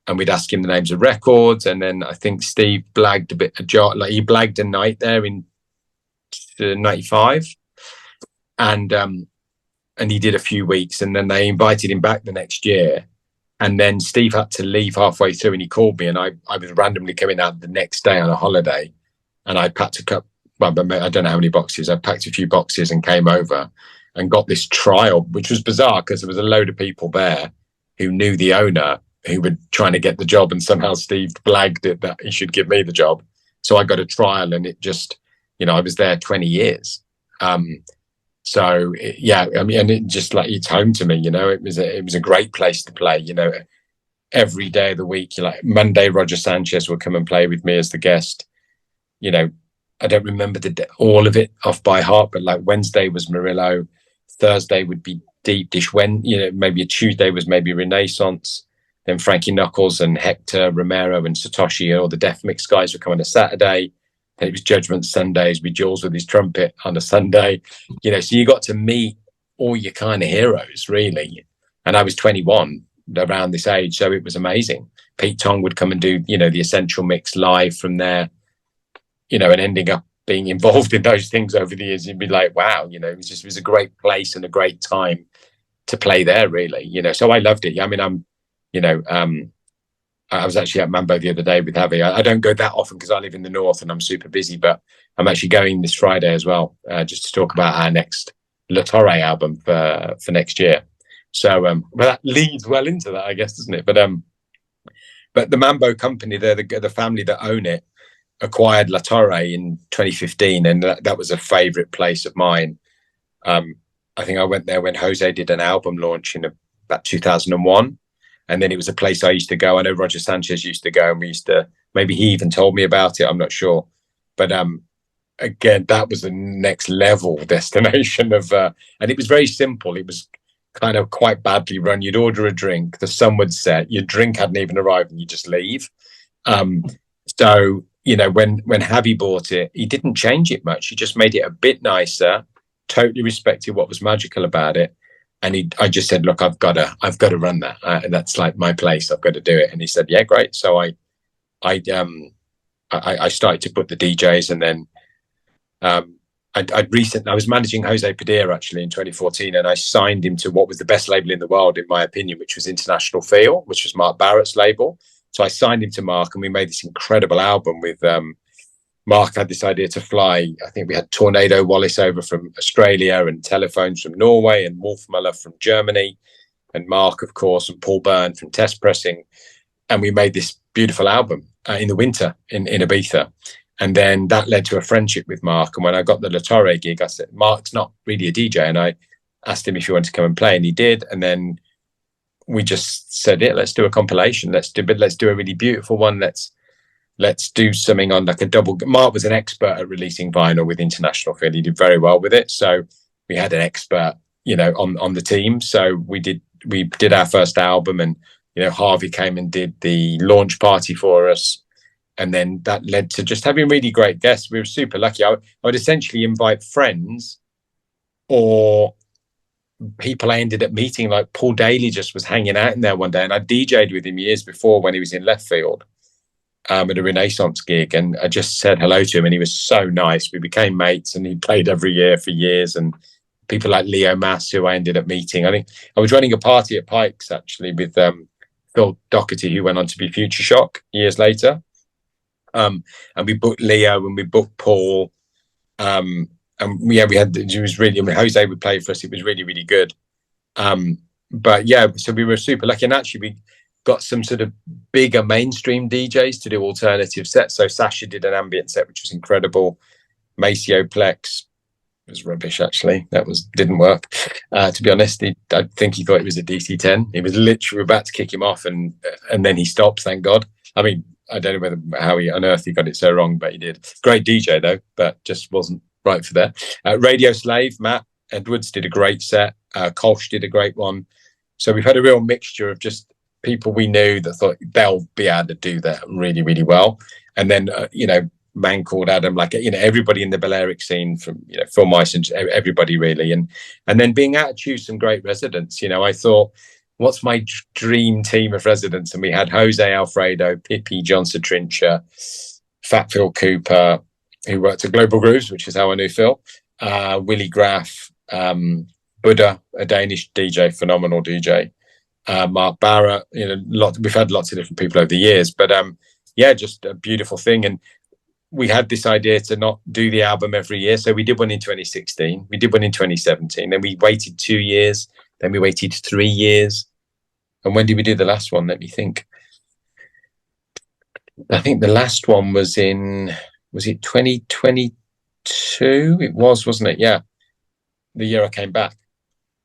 Speaker 3: and we'd ask him the names of records. And then I think Steve blagged he blagged a night there in 95. And he did a few weeks, and then they invited him back the next year. And then Steve had to leave halfway through, and he called me, and I was randomly coming out the next day on a holiday, and I packed a couple, well, I don't know how many boxes. I packed a few boxes and came over and got this trial, which was bizarre because there was a load of people there. who knew the owner, who were trying to get the job, and somehow Steve blagged it that he should give me the job. So I got a trial, and it just, I was there 20 years. So yeah, I mean, and it just like, it's home to me, it was a great place to play, every day of the week. Like Monday, Roger Sanchez would come and play with me as the guest. I don't remember all of it off by heart, but like Wednesday was Murillo, Thursday would be Deep Dish, when maybe a Tuesday was maybe Renaissance, then Frankie Knuckles and Hector Romero and Satoshi and all the Def Mix guys would come on a Saturday. Then it was Judgment Sundays with Jules with his trumpet on a Sunday. So you got to meet all your kind of heroes, really. And I was 21 around this age, so it was amazing. Pete Tong would come and do the Essential Mix live from there, and ending up being involved in those things over the years. You'd be like, wow, it was a great place and a great time to play there, really. So I loved it. I mean, I was actually at Mambo the other day with Javi. I don't go that often because I live in the north and I'm super busy, but I'm actually going this Friday as well, just to talk about our next La Torre album for next year. So well, that leads well into that, I guess, doesn't it? But the Mambo company, the family that own it, acquired La Torre in 2015, and that was a favorite place of mine. I think I went there when Jose did an album launch in about 2001, and then it was a place I used to go. I know Roger Sanchez used to go, and we used to, maybe he even told me about it, I'm not sure. But again, that was the next level destination of and it was very simple. It was kind of quite badly run. You'd order a drink, the sun would set, your drink hadn't even arrived, and you just leave. So when Javi bought it, he didn't change it much. He just made it a bit nicer, totally respected what was magical about it. And I just said, look, I've got to run that. That's like my place. I've got to do it. And he said, yeah, great. So I started to put the DJs, and then I was managing Jose Padilla actually in 2014, and I signed him to what was the best label in the world, in my opinion, which was International Feel, which was Mark Barrett's label. So I signed him to Mark, and we made this incredible album with Mark had this idea to fly. I think we had Tornado Wallace over from Australia, and Telephones from Norway, and Wolfmuller from Germany, and Mark, of course, and Paul Byrne from Test Pressing. And we made this beautiful album in the winter in Ibiza. And then that led to a friendship with Mark. And when I got the La Torre gig, I said, Mark's not really a DJ. And I asked him if he wanted to come and play, and he did. And then we just said, yeah, let's do a compilation. Let's do a really beautiful one. Let's do something on like a double. Mark was an expert at releasing vinyl with International Feel. He did very well with it. So we had an expert, on the team. So we did our first album, and, Harvey came and did the launch party for us. And then that led to just having really great guests. We were super lucky. I would essentially invite friends or people I ended up meeting. Like Paul Daly just was hanging out in there one day, and I DJ'd with him years before when he was in Left Field at a Renaissance gig, and I just said hello to him, and he was so nice. We became mates, and he played every year for years. And people like Leo Mass, who I ended up meeting. I think I was running a party at Pikes actually with Phil Doherty, who went on to be Future Shock years later. And we booked Leo and we booked Paul. And yeah, it was really, Jose would play for us. It was really, really good. But yeah, so we were super lucky. And actually we got some sort of bigger mainstream DJs to do alternative sets. So Sasha did an ambient set, which was incredible. Maceo Plex was rubbish, actually. Didn't work. To be honest, I think he thought it was a DC-10. He was literally about to kick him off, and then he stopped, thank God. I mean, I don't know how on earth he got it so wrong, but he did. Great DJ though, but just wasn't right for that. Radio Slave, Matt Edwards did a great set. Kolsch did a great one. So we've had a real mixture of just people we knew that thought they'll be able to do that really, really well. And then, man called Adam, like, everybody in the Balearic scene, from, Phil Mice and everybody really. And then being able to choose some great residents, I thought, what's my dream team of residents? And we had Jose Alfredo, Pippi, John Satrincha, Fat Phil Cooper, who worked at Global Grooves, which is how I knew Phil, Willie Graff, Buddha, a Danish DJ, phenomenal DJ, Mark Barrett, we've had lots of different people over the years, but yeah, just a beautiful thing. And we had this idea to not do the album every year. So we did one in 2016, we did one in 2017, then we waited 2 years, then we waited 3 years. And when did we do the last one? Let me think. I think the last one was it 2022? It was, wasn't it? Yeah. The year I came back.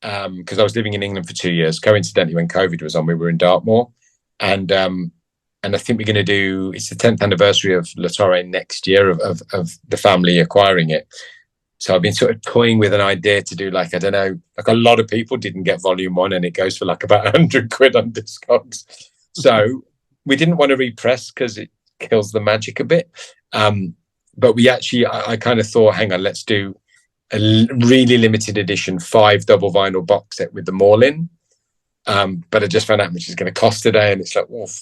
Speaker 3: Because I was living in England for 2 years. Coincidentally, when COVID was on, we were in Dartmoor. And I think we're going to do, it's the 10th anniversary of La Torre next year of the family acquiring it. So I've been sort of toying with an idea to do like, I don't know, like a lot of people didn't get volume 1 and it goes for like about 100 quid on Discogs. So we didn't want to repress because it kills the magic a bit. But we actually, I kind of thought, hang on, let's do a really limited edition 5 double vinyl box set with them all in. But I just found out how much it's going to cost today, and it's like, oof.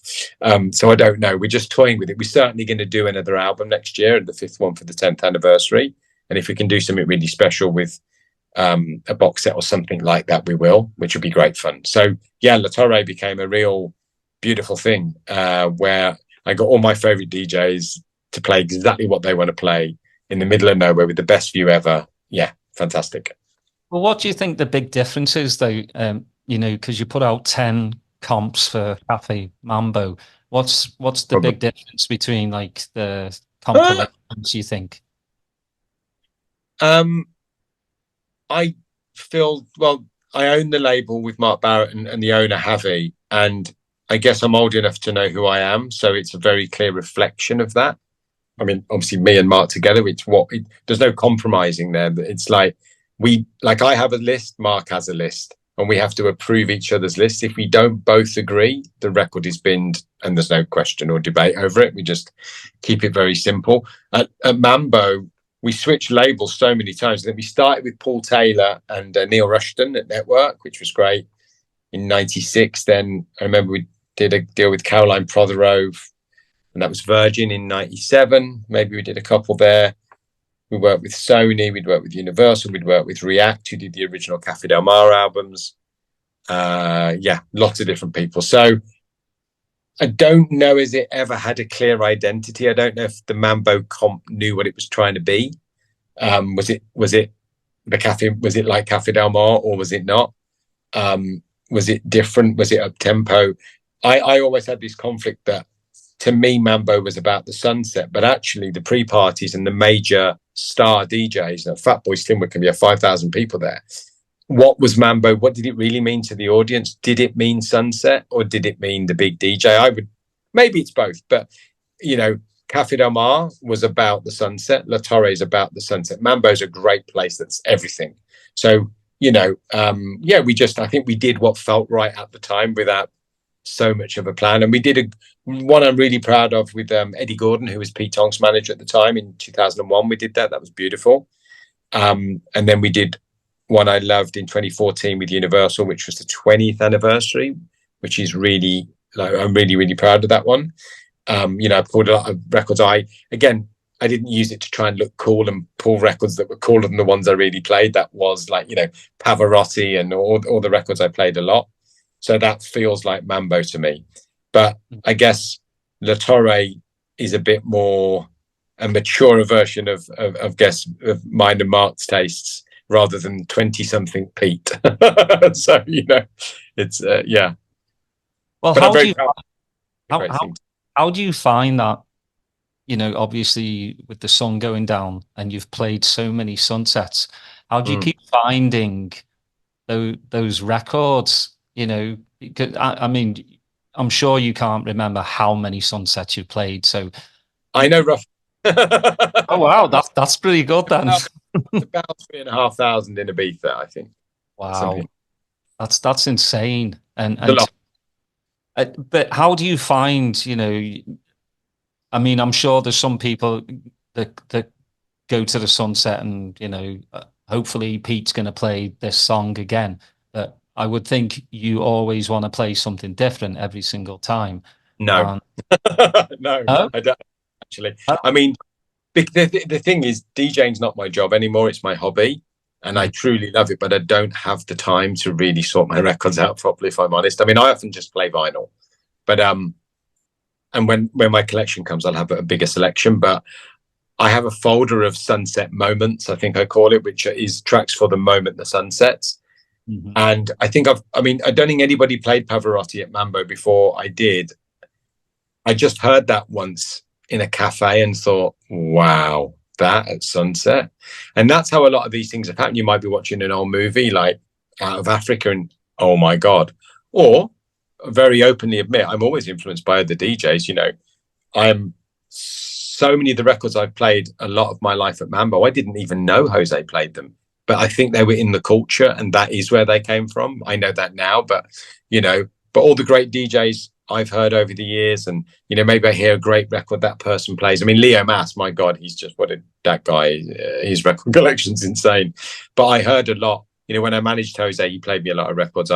Speaker 3: So I don't know. We're just toying with it. We're certainly going to do another album next year, and the 5th one for the 10th anniversary. And if we can do something really special with a box set or something like that, we will, which would be great fun. So yeah, La Torre became a real beautiful thing where I got all my favorite DJs to play exactly what they want to play in the middle of nowhere with the best view ever. Yeah, fantastic.
Speaker 2: Well, what do you think the big difference is, though? You know, because you put out 10 comps for Cafe Mambo. What's the big difference between like the compilations, you think?
Speaker 3: I feel, well, I own the label with Mark Barrett and the owner Javi, and I guess I'm old enough to know who I am, so it's a very clear reflection of that. I mean, obviously me and Mark together, there's no compromising there. It's like I have a list, Mark has a list, and we have to approve each other's lists. If we don't both agree, the record is binned and there's no question or debate over it. We just keep it very simple. At Mambo, we switched labels so many times. Then we started with Paul Taylor and Neil Rushton at Network, which was great in 96. Then I remember we did a deal with Caroline Prothero, and that was Virgin in 97. Maybe we did a couple there. We worked with Sony, we'd worked with Universal, we'd worked with React, who did the original Cafe Del Mar albums. Yeah, lots of different people. So I don't know, has it ever had a clear identity? I don't know if the Mambo comp knew what it was trying to be. Was it the cafe? Was it like Cafe Del Mar, or was it not? Was it different? Was it up tempo? I always had this conflict that, to me, Mambo was about the sunset, but actually the pre-parties and the major star DJs, Fatboy Slim can be 5,000 people there. What was Mambo? What did it really mean to the audience? Did it mean sunset, or did it mean the big DJ? Maybe it's both, but Cafe Del Mar was about the sunset. La Torre is about the sunset. Mambo's a great place that's everything. So, I think we did what felt right at the time without so much of a plan. And we did one I'm really proud of with Eddie Gordon, who was Pete Tonk's manager at the time in 2001. We did that. That was beautiful. And then we did one I loved in 2014 with Universal, which was the 20th anniversary, which is really, I'm really, really proud of that one. I pulled a lot of records. I didn't use it to try and look cool and pull records that were cooler than the ones I really played. That was Pavarotti and all the records I played a lot. So that feels like Mambo to me. But I guess La Torre is a bit more a maturer version of mine and Mark's tastes, rather than 20-something Pete. So, it's, yeah.
Speaker 2: Well,
Speaker 3: but
Speaker 2: how do you find that, obviously with the sun going down and you've played so many sunsets, how do you keep finding those records? I mean, I'm sure you can't remember how many sunsets you played. So
Speaker 3: I know roughly.
Speaker 2: Oh, wow. That's pretty good then.
Speaker 3: About 3,500 in Ibiza, I think.
Speaker 2: Wow.
Speaker 3: Something.
Speaker 2: That's insane. But how do you find, I mean, I'm sure there's some people that go to the sunset and, hopefully Pete's going to play this song again. But I would think you always want to play something different every single time.
Speaker 3: No, no, I don't actually.
Speaker 2: Oh.
Speaker 3: I mean, the thing is, DJing's not my job anymore. It's my hobby, and I truly love it, but I don't have the time to really sort my records out properly, if I'm honest. I mean, I often just play vinyl, but and when my collection comes, I'll have a bigger selection. But I have a folder of sunset moments, I think I call it, which is tracks for the moment the sun sets. And I don't think anybody played Pavarotti at Mambo before I did. I just heard that once in a cafe and thought, wow, that at sunset. And that's how a lot of these things have happened. You might be watching an old movie like out of Africa and, oh my God. Or very openly admit, I'm always influenced by other DJs. You know, I'm so many of the records I've played a lot of my life at Mambo, I didn't even know Jose played them. But I think they were in the culture, and that is where they came from. I know that now, but all the great DJs I've heard over the years, and maybe I hear a great record that person plays. I mean, Leo Mas, my God, he's just that guy. His record collection's insane. But I heard a lot. When I managed Jose, he played me a lot of records.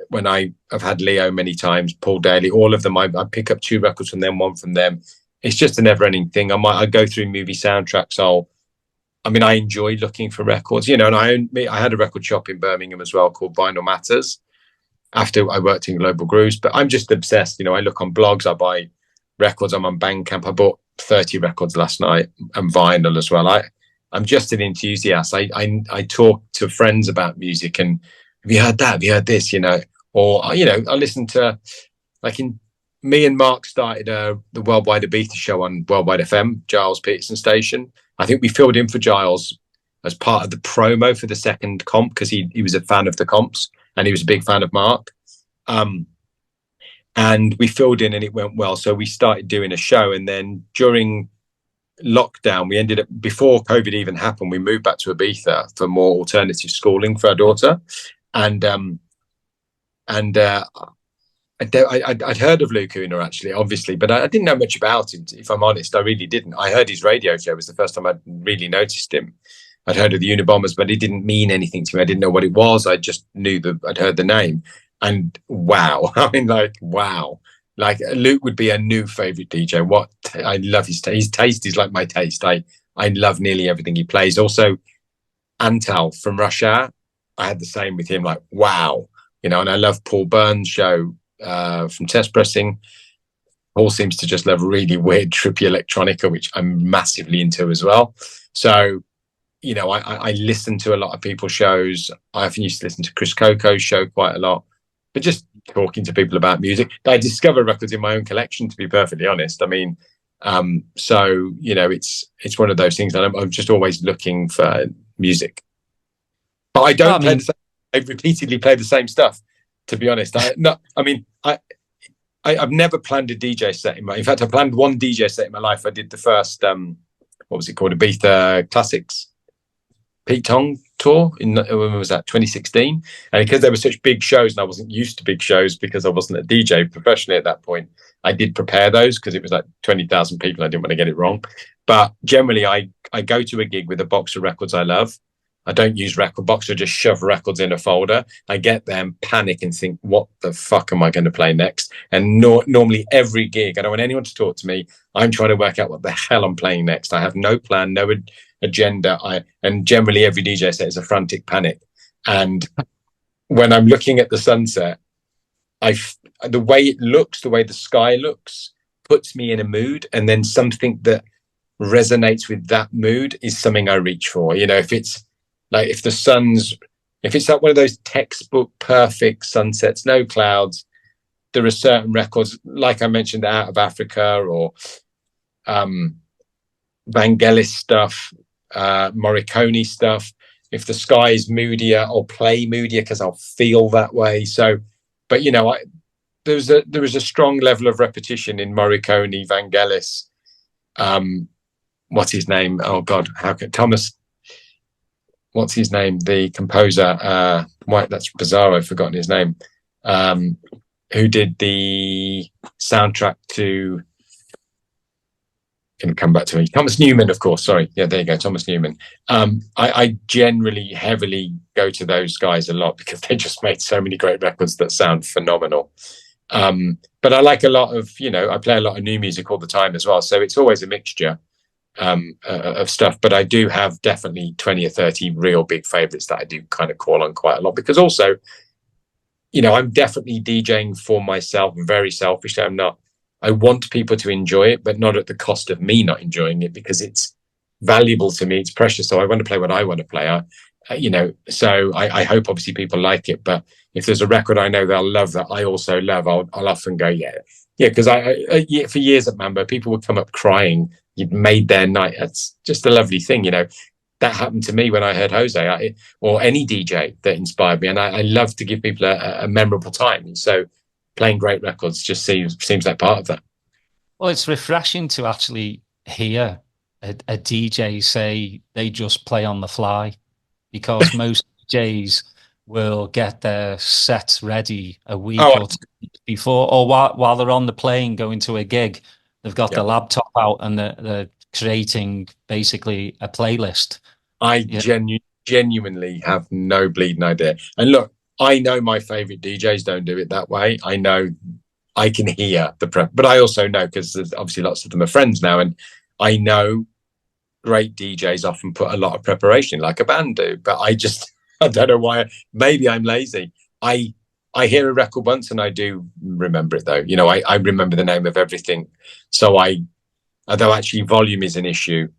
Speaker 3: When I've had Leo many times, Paul Daly, all of them. I pick up 2 records from them, 1 from them. It's just a never-ending thing. I go through movie soundtracks. I enjoy looking for records, and I had a record shop in Birmingham as well called Vinyl Matters after I worked in Global Grooves. But I'm just obsessed. I look on blogs, I buy records. I'm on Bandcamp. I bought 30 records last night, and vinyl as well. I'm just an enthusiast. I talk to friends about music, and have you heard that? Have you heard this? Or I listen to, me and Mark started the Worldwide Ibiza show on Worldwide FM, Giles Peterson station. I think we filled in for Giles as part of the promo for the second comp because he was a fan of the comps and he was a big fan of Mark. And we filled in and it went well. So we started doing a show, and then during lockdown, we ended up, before COVID even happened, we moved back to Ibiza for more alternative schooling for our daughter. And I'd heard of Luke Una, actually, obviously, but I didn't know much about him, if I'm honest. I really didn't. I heard his radio show. It was the first time I'd really noticed him. I'd heard of the Unabombers, but it didn't mean anything to me. I didn't know what it was. I just knew that I'd heard the name. And wow. Wow. Luke would be a new favorite DJ. I love his taste. His taste is like my taste. I love nearly everything he plays. Also, Antal from Rush Hour, I had the same with him. Wow. And I love Paul Byrne's show from Test Pressing. Paul seems to just love really weird, trippy electronica, which I'm massively into as well. So, I listen to a lot of people's shows. I often used to listen to Chris Coco's show quite a lot, but just talking to people about music. I discover records in my own collection, to be perfectly honest. So, it's one of those things that I'm just always looking for music. But I don't I repeatedly play the same stuff, to be honest. I've never planned a DJ set in fact, I planned one DJ set in my life. I did the first, what was it called? Ibiza Classics Pete Tong tour when was that? 2016. And because there were such big shows and I wasn't used to big shows because I wasn't a DJ professionally at that point, I did prepare those because it was 20,000 people. I didn't want to get it wrong. But generally I go to a gig with a box of records I love. I don't use record box, I just shove records in a folder. I get them, panic and think, what the fuck am I going to play next? And normally every gig, I don't want anyone to talk to me. I'm trying to work out what the hell I'm playing next. I have no plan, no agenda. And generally every DJ set is a frantic panic. And when I'm looking at the sunset, the way it looks, the way the sky looks, puts me in a mood. And then something that resonates with that mood is something I reach for. If it's like one of those textbook perfect sunsets, no clouds, there are certain records, like I mentioned, Out of Africa or Vangelis stuff, Morricone stuff. If the sky is moodier, I'll play moodier because I'll feel that way. So, but there was a strong level of repetition in Morricone, Vangelis. What's his name? Oh God, Thomas? What's his name? The composer. That's bizarre. I've forgotten his name. Who did the soundtrack to? Can come back to me. Thomas Newman, of course. Sorry. Yeah, there you go. Thomas Newman. I generally heavily go to those guys a lot because they just made so many great records that sound phenomenal. But I like a lot of, I play a lot of new music all the time as well. So it's always a mixture of stuff. But I do have definitely 20 or 30 real big favorites that I do kind of call on quite a lot because also, I'm definitely DJing for myself, very selfish. I want people to enjoy it, but not at the cost of me not enjoying it because it's valuable to me. It's precious. So I want to play what I want to play. So I hope obviously people like it, but if there's a record I know they'll love that I also love, I'll often go, yeah, because for years at Mambo, people would come up crying. You'd made their night. It's just a lovely thing, That happened to me when I heard Jose, or any DJ that inspired me, and I love to give people a memorable time. And so, playing great records just seems like part of that.
Speaker 2: Well, it's refreshing to actually hear a DJ say they just play on the fly, because most DJs will get their sets ready a week or two before, or while they're on the plane going to a gig, they've got the laptop out and they're creating basically a playlist.
Speaker 3: I genuinely have no bleeding idea. And look, I know my favorite DJs don't do it that way. I know I can hear the prep, but I also know, because there's obviously lots of them are friends now, and I know great DJs often put a lot of preparation like a band do, but I don't know why. Maybe I'm lazy. I hear a record once and I do remember it though. I remember the name of everything. So although actually volume is an issue,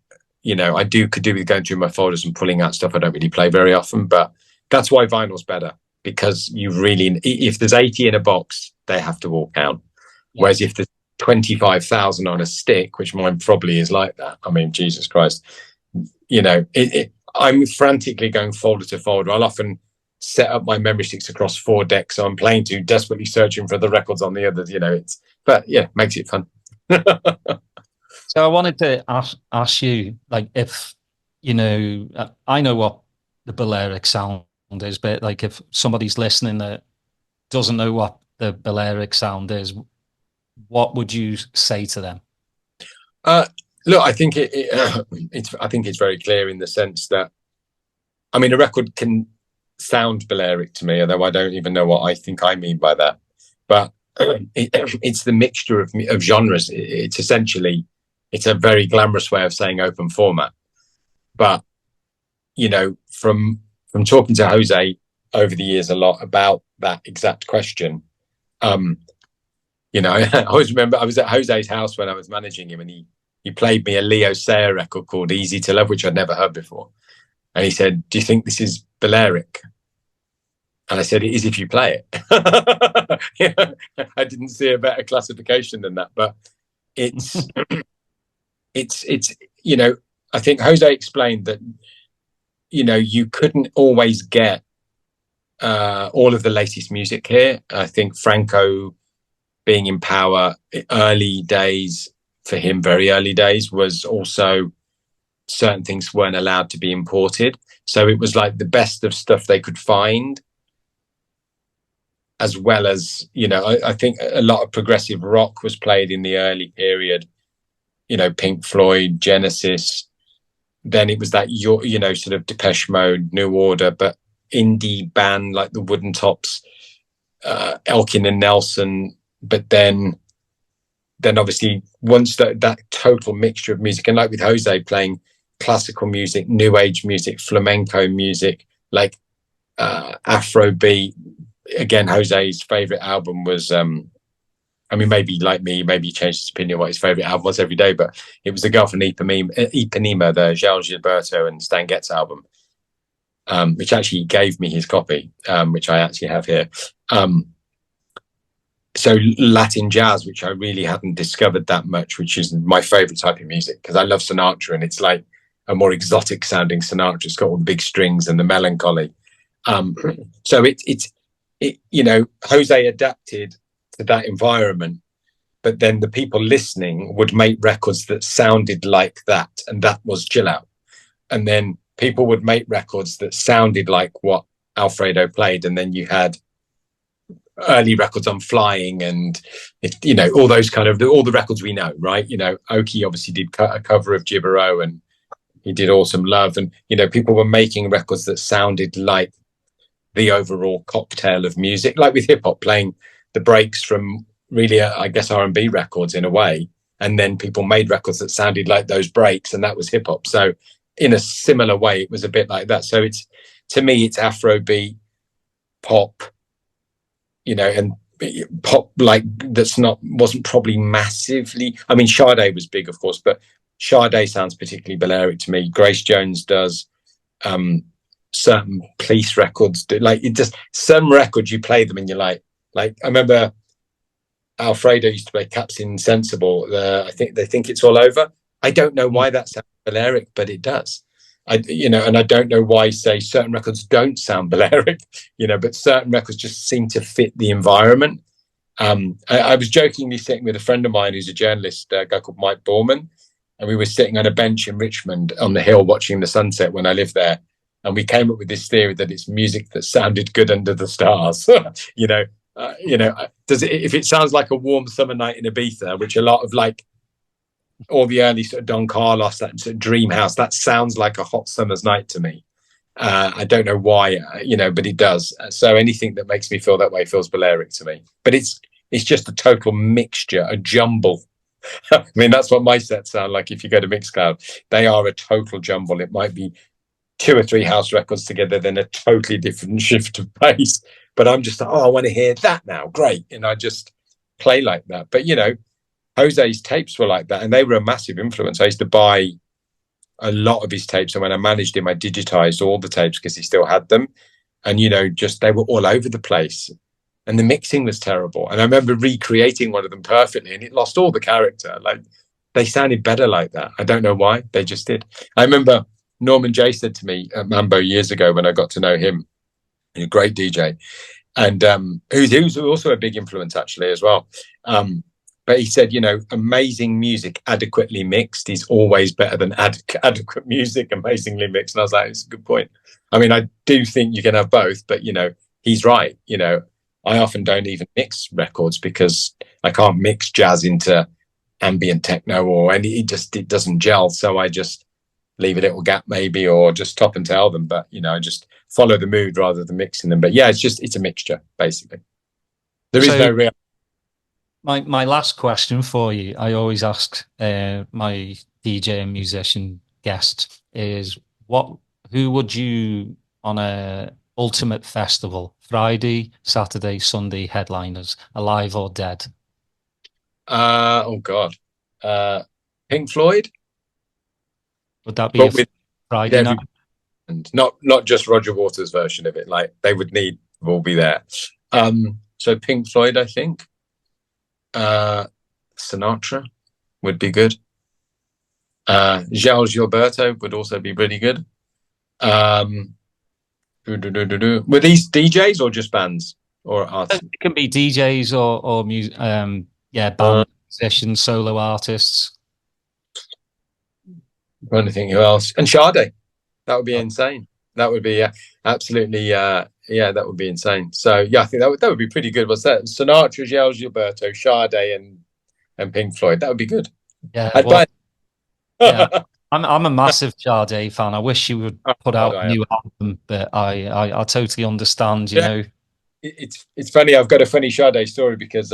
Speaker 3: I could do with going through my folders and pulling out stuff I don't really play very often, but that's why vinyl's better, because if there's 80 in a box, they have to all count. Yeah. Whereas if there's 25,000 on a stick, which mine probably is like that, I mean, Jesus Christ, I'm frantically going folder to folder. I'll often set up my memory sticks across 4 decks, so I'm playing to, desperately searching for the records on the others, makes it fun.
Speaker 2: So I wanted to ask you, like, if, I know what the Balearic sound is, but like if somebody's listening that doesn't know what the Balearic sound is, what would you say to them?
Speaker 3: Look, I think it's very clear in the sense that, I mean, a record can sound Balearic to me, although I don't even know what I think I mean by that. But it's the mixture of genres. It's essentially, it's a very glamorous way of saying open format. But, from talking to Jose over the years a lot about that exact question, I always remember I was at Jose's house when I was managing him, and he played me a Leo Sayer record called Easy to Love, which I'd never heard before. And he said, "Do you think this is Balearic?" And I said, "It is if you play it." I didn't see a better classification than that, but it's I think Jose explained that you couldn't always get all of the latest music here. I think Franco being in power early days for him, very early days, was also certain things weren't allowed to be imported. So it was like the best of stuff they could find, as well as, I think a lot of progressive rock was played in the early period, Pink Floyd, Genesis. Then it was that, sort of Depeche Mode, New Order, but indie band like the Wooden Tops, Elkin and Nelson. But then obviously once that total mixture of music, and like with Jose playing classical music, new age music, flamenco music, like Afrobeat. Again, Jose's favorite album was, maybe like me, maybe he changed his opinion what his favorite album was every day, but it was The Girl from Ipanema, the João Gilberto and Stan Getz album, which actually gave me his copy, which I actually have here. So Latin jazz, which I really hadn't discovered that much, which is my favorite type of music, because I love Sinatra, and it's like a more exotic sounding Sinatra. It's got all the big strings and the melancholy. So it's Jose adapted to that environment, but then the people listening would make records that sounded like that, and that was chill out. And then people would make records that sounded like what Alfredo played, and then you had early records on Flying and all those kind of all the records we know, right? Oki obviously did a cover of Gibbero, and he did Awesome Love, and people were making records that sounded like the overall cocktail of music, like with hip hop, playing the breaks from really, I guess, R&B records in a way, and then people made records that sounded like those breaks, and that was hip hop. So in a similar way, it was a bit like that. So to me, it's Afrobeat, pop, and pop like wasn't probably massively. I mean, Sade was big, of course, but Sade sounds particularly Balearic to me. Grace Jones does. certain police records do. Like, it just, some records you play them and you're like I remember Alfredo used to play Captain Sensible. I think They Think It's All Over. I don't know why that sounds Balearic, but it does. And I don't know why, say, certain records don't sound Balearic, but certain records just seem to fit the environment. I was jokingly sitting with a friend of mine who's a journalist, a guy called Mike Borman, and we were sitting on a bench in Richmond on the hill watching the sunset when I lived there. And we came up with this theory that it's music that sounded good under the stars. If it sounds like a warm summer night in Ibiza, which a lot of like all the early sort of Don Carlos, that sort of Dream House, that sounds like a hot summer's night to me. I don't know why, but it does. So anything that makes me feel that way feels Balearic to me. But it's just a total mixture, a jumble. I mean, that's what my sets sound like. If you go to Mixcloud, they are a total jumble. It might be 2 or 3 house records together, then a totally different shift of pace. But I'm just like, I want to hear that now. Great. And I just play like that. But, Jose's tapes were like that, and they were a massive influence. I used to buy a lot of his tapes, and when I managed him, I digitized all the tapes because he still had them. And, just they were all over the place. And the mixing was terrible. And I remember recreating one of them perfectly, and it lost all the character. Like, they sounded better like that. I don't know why. They just did. I remember Norman J said to me at Mambo years ago when I got to know him, a great DJ, and who's also a big influence actually as well. But he said, amazing music adequately mixed is always better than adequate music amazingly mixed. And I was like, it's a good point. I mean, I do think you can have both, but, he's right. I often don't even mix records because I can't mix jazz into ambient techno or any, it doesn't gel. So I just leave a little gap maybe, or just top and tail them. But, I just follow the mood rather than mixing them. But yeah, it's a mixture, basically. There is no real.
Speaker 2: My last question for you, I always ask my DJ and musician guest is, who would you, on a ultimate festival, Friday, Saturday, Sunday headliners, alive or dead?
Speaker 3: Oh God, Pink Floyd.
Speaker 2: Would that be Friday night?
Speaker 3: And not just Roger Waters' version of it. Like, they would need to all be there. So Pink Floyd, I think. Sinatra would be good. Gilles Gilberto would also be pretty good. Were these DJs or just bands or artists?
Speaker 2: It can be DJs or music. Band musicians, solo artists.
Speaker 3: I'm trying to think who else. And Sade. That would be insane. That would be absolutely. That would be insane. So yeah, I think that would be pretty good. What's that? Sinatra, Gilles Gilberto, Sade, and Pink Floyd. That would be good.
Speaker 2: Yeah, I'm a massive Sade fan. I wish she would put out a new album, but I totally understand. You know,
Speaker 3: it's funny. I've got a funny Sade story because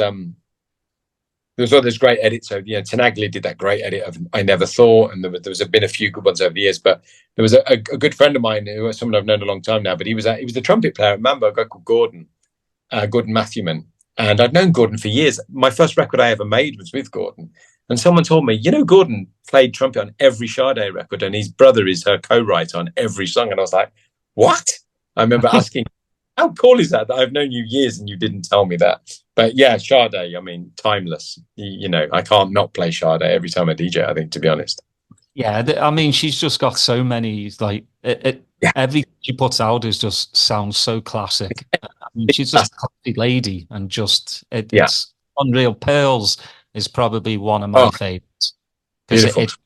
Speaker 3: there's all those great edits. So Tenaglia did that great edit of "I Never Thought," and there been a few good ones over the years. But there was a good friend of mine who was someone I've known a long time now. But he was the trumpet player at Mambo, a guy called Gordon Matthewman, and I'd known Gordon for years. My first record I ever made was with Gordon, and someone told me, Gordon played trumpet on every Sade record, and his brother is her co-writer on every song. And I was like, what? I remember asking, how cool is that I've known you years and you didn't tell me that? But yeah, Sade, I mean, timeless. I can't not play Sade every time I DJ, I think, to be honest.
Speaker 2: Yeah, I mean, she's just got so many, like, everything she puts out just sounds so classic. I mean, she's just a classy lady, and just, it's unreal. Pearls is probably one of my favorites. Because it's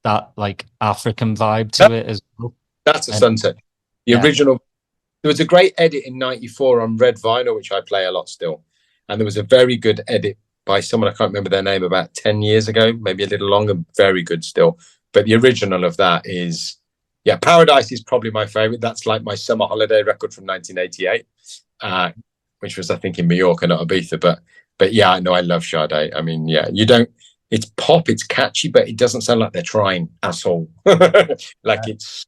Speaker 2: that, like, African vibe to it as well.
Speaker 3: That's a sunset. The original. There was a great edit in '94 on red vinyl, which I play a lot still. And there was a very good edit by someone, I can't remember their name, about 10 years ago, maybe a little longer, very good still. But the original of that is, Paradise is probably my favorite. That's like my summer holiday record from 1988, which was, I think, in Mallorca, not Ibiza. But yeah, no, I love Sade. I mean, it's pop, it's catchy, but it doesn't sound like they're trying at all. It's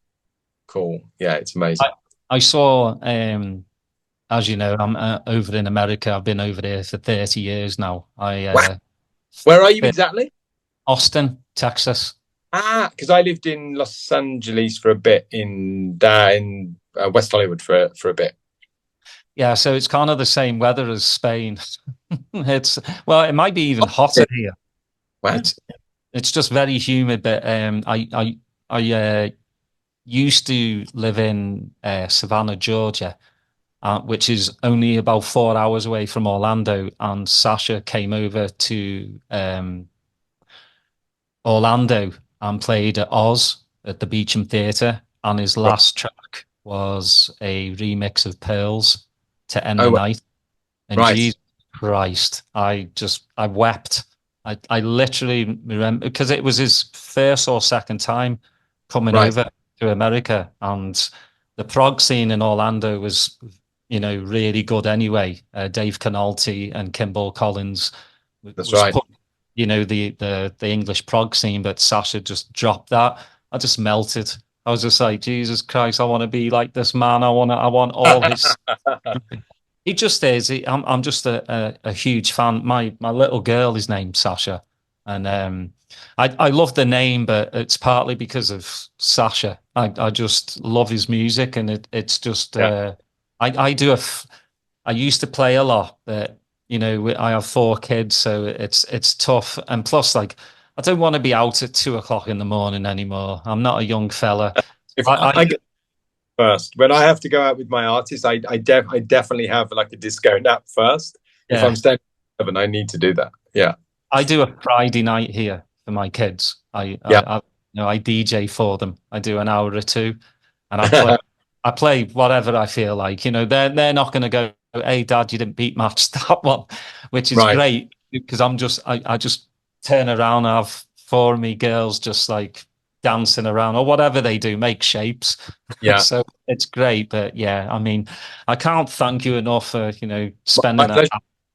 Speaker 3: cool. Yeah, it's amazing.
Speaker 2: I saw, as you know, I'm over in America. I've been over there for 30 years now.
Speaker 3: Wow. Where are you exactly?
Speaker 2: Austin, Texas.
Speaker 3: Because I lived in Los Angeles for a bit in West Hollywood for a bit.
Speaker 2: Yeah, so it's kind of the same weather as Spain. It might be even hotter here.
Speaker 3: Wow.
Speaker 2: It's just very humid. But I used to live in Savannah, Georgia, which is only about 4 hours away from Orlando. And Sasha came over to Orlando and played at Oz at the Beecham Theatre. And his last track was a remix of Pearls to end the night. And Jesus Christ, I wept. I literally remember, because it was his first or second time coming over to America, and the prog scene in Orlando was, really good anyway. Dave Canalti and Kimball Collins
Speaker 3: was right.
Speaker 2: The English prog scene, but Sasha just dropped that. I just melted. I was just like, Jesus Christ, I want to be like this man. I want all his. He just is. I'm just a huge fan. My little girl is named Sasha, and I love the name, but it's partly because of Sasha. I just love his music, and it's just. I used to play a lot, but I have 4 kids, so it's tough, and plus, like, I don't want to be out at 2 o'clock in the morning anymore. I'm not a young fella.
Speaker 3: I get first when I have to go out with my artists, I definitely have like a disco nap first. Yeah. If I'm staying at 7, I need to do that. Yeah,
Speaker 2: I do a Friday night here for my kids. I DJ for them. I do an hour or 2, and I play whatever I feel like. They're not going to go, "Hey, Dad, you didn't beat match that one," which is great, because I just turn around and have 4 of me girls just like dancing around or whatever they do, make shapes.
Speaker 3: Yeah.
Speaker 2: So it's great. But yeah, I mean, I can't thank you enough for, spending that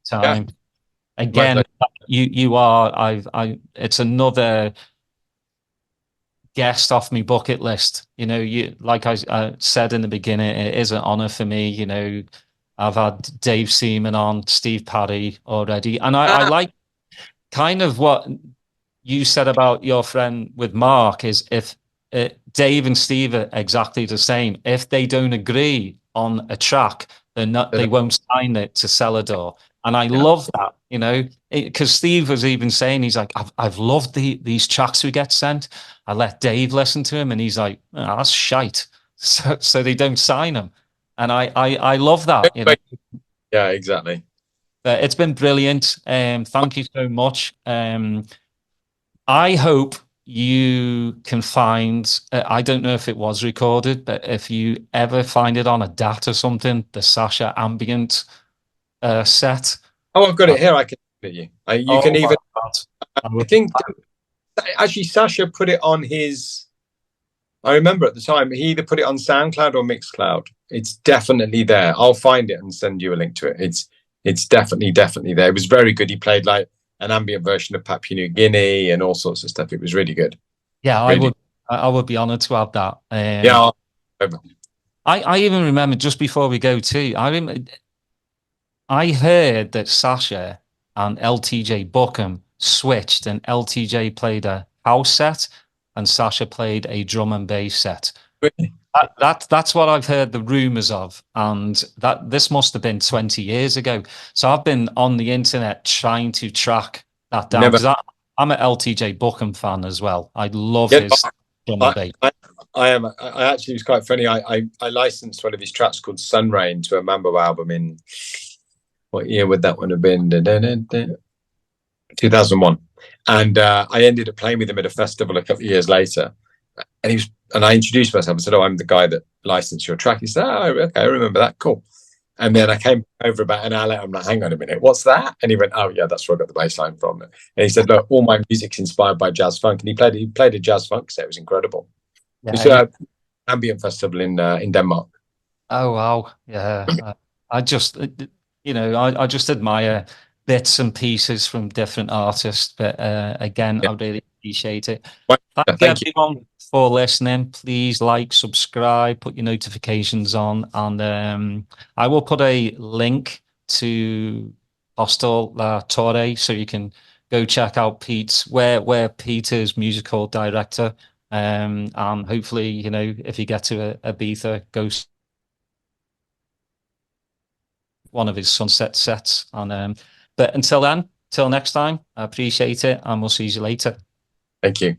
Speaker 2: time. Yeah. Again, you are, it's another guest off my bucket list. You, like I said in the beginning, it is an honor for me. I've had Dave Seaman on, Steve Parry already. And I like kind of what you said about your friend with Mark, is if Dave and Steve are exactly the same. If they don't agree on a track, they won't sign it to Celador. And I love that, because Steve was even saying, he's like, I've loved these tracks we get sent. I let Dave listen to him, and he's like, oh, that's shite. So they don't sign him. And I love that.
Speaker 3: Yeah, exactly.
Speaker 2: It's been brilliant. Thank you so much. I hope you can find, I don't know if it was recorded, but if you ever find it on a DAT or something, the Sasha Ambient set.
Speaker 3: Oh, I've got it here. I can give it you. You can even. I think actually Sasha put it on his. I remember at the time he either put it on SoundCloud or Mixcloud. It's definitely there. I'll find it and send you a link to it. It's definitely there. It was very good. He played like an ambient version of Papua New Guinea and all sorts of stuff. It was really good.
Speaker 2: Yeah, really. I would be honored to have that.
Speaker 3: Yeah.
Speaker 2: I even remember, just before we go too, I heard that Sasha and LTJ Buckham switched, and LTJ played a house set and Sasha played a drum and bass set.
Speaker 3: Really?
Speaker 2: That's what I've heard the rumors of, and this must have been 20 years ago. So I've been on the internet trying to track that down, because I'm an LTJ Buckham fan as well. I love his drum and bass.
Speaker 3: I actually, it was quite funny. I licensed one of his tracks called Sun Rain to a Mambo album in, what year would that one have been? 2001. And I ended up playing with him at a festival a couple of years later. And I introduced myself and said, "Oh, I'm the guy that licensed your track." He said, "Oh, okay, I remember that. Cool." And then I came over about an hour later. I'm like, "Hang on a minute, what's that?" And he went, "Oh, yeah, that's where I got the bass line from." And he said, "Look, all my music's inspired by jazz funk." And he played a jazz funk set. It was incredible. Yeah, it was an ambient festival in Denmark.
Speaker 2: Oh wow, yeah. I just, I just admire bits and pieces from different artists, but again, I really appreciate it. Thank you everyone for listening. Please like, subscribe, put your notifications on, and I will put a link to Hostel La Torre so you can go check out Pete's, where Peter's musical director. And hopefully, you know, if you get to Ibiza, go one of his sunset sets. And but until then, till next time, I appreciate it, and we'll see you later.
Speaker 3: Thank you.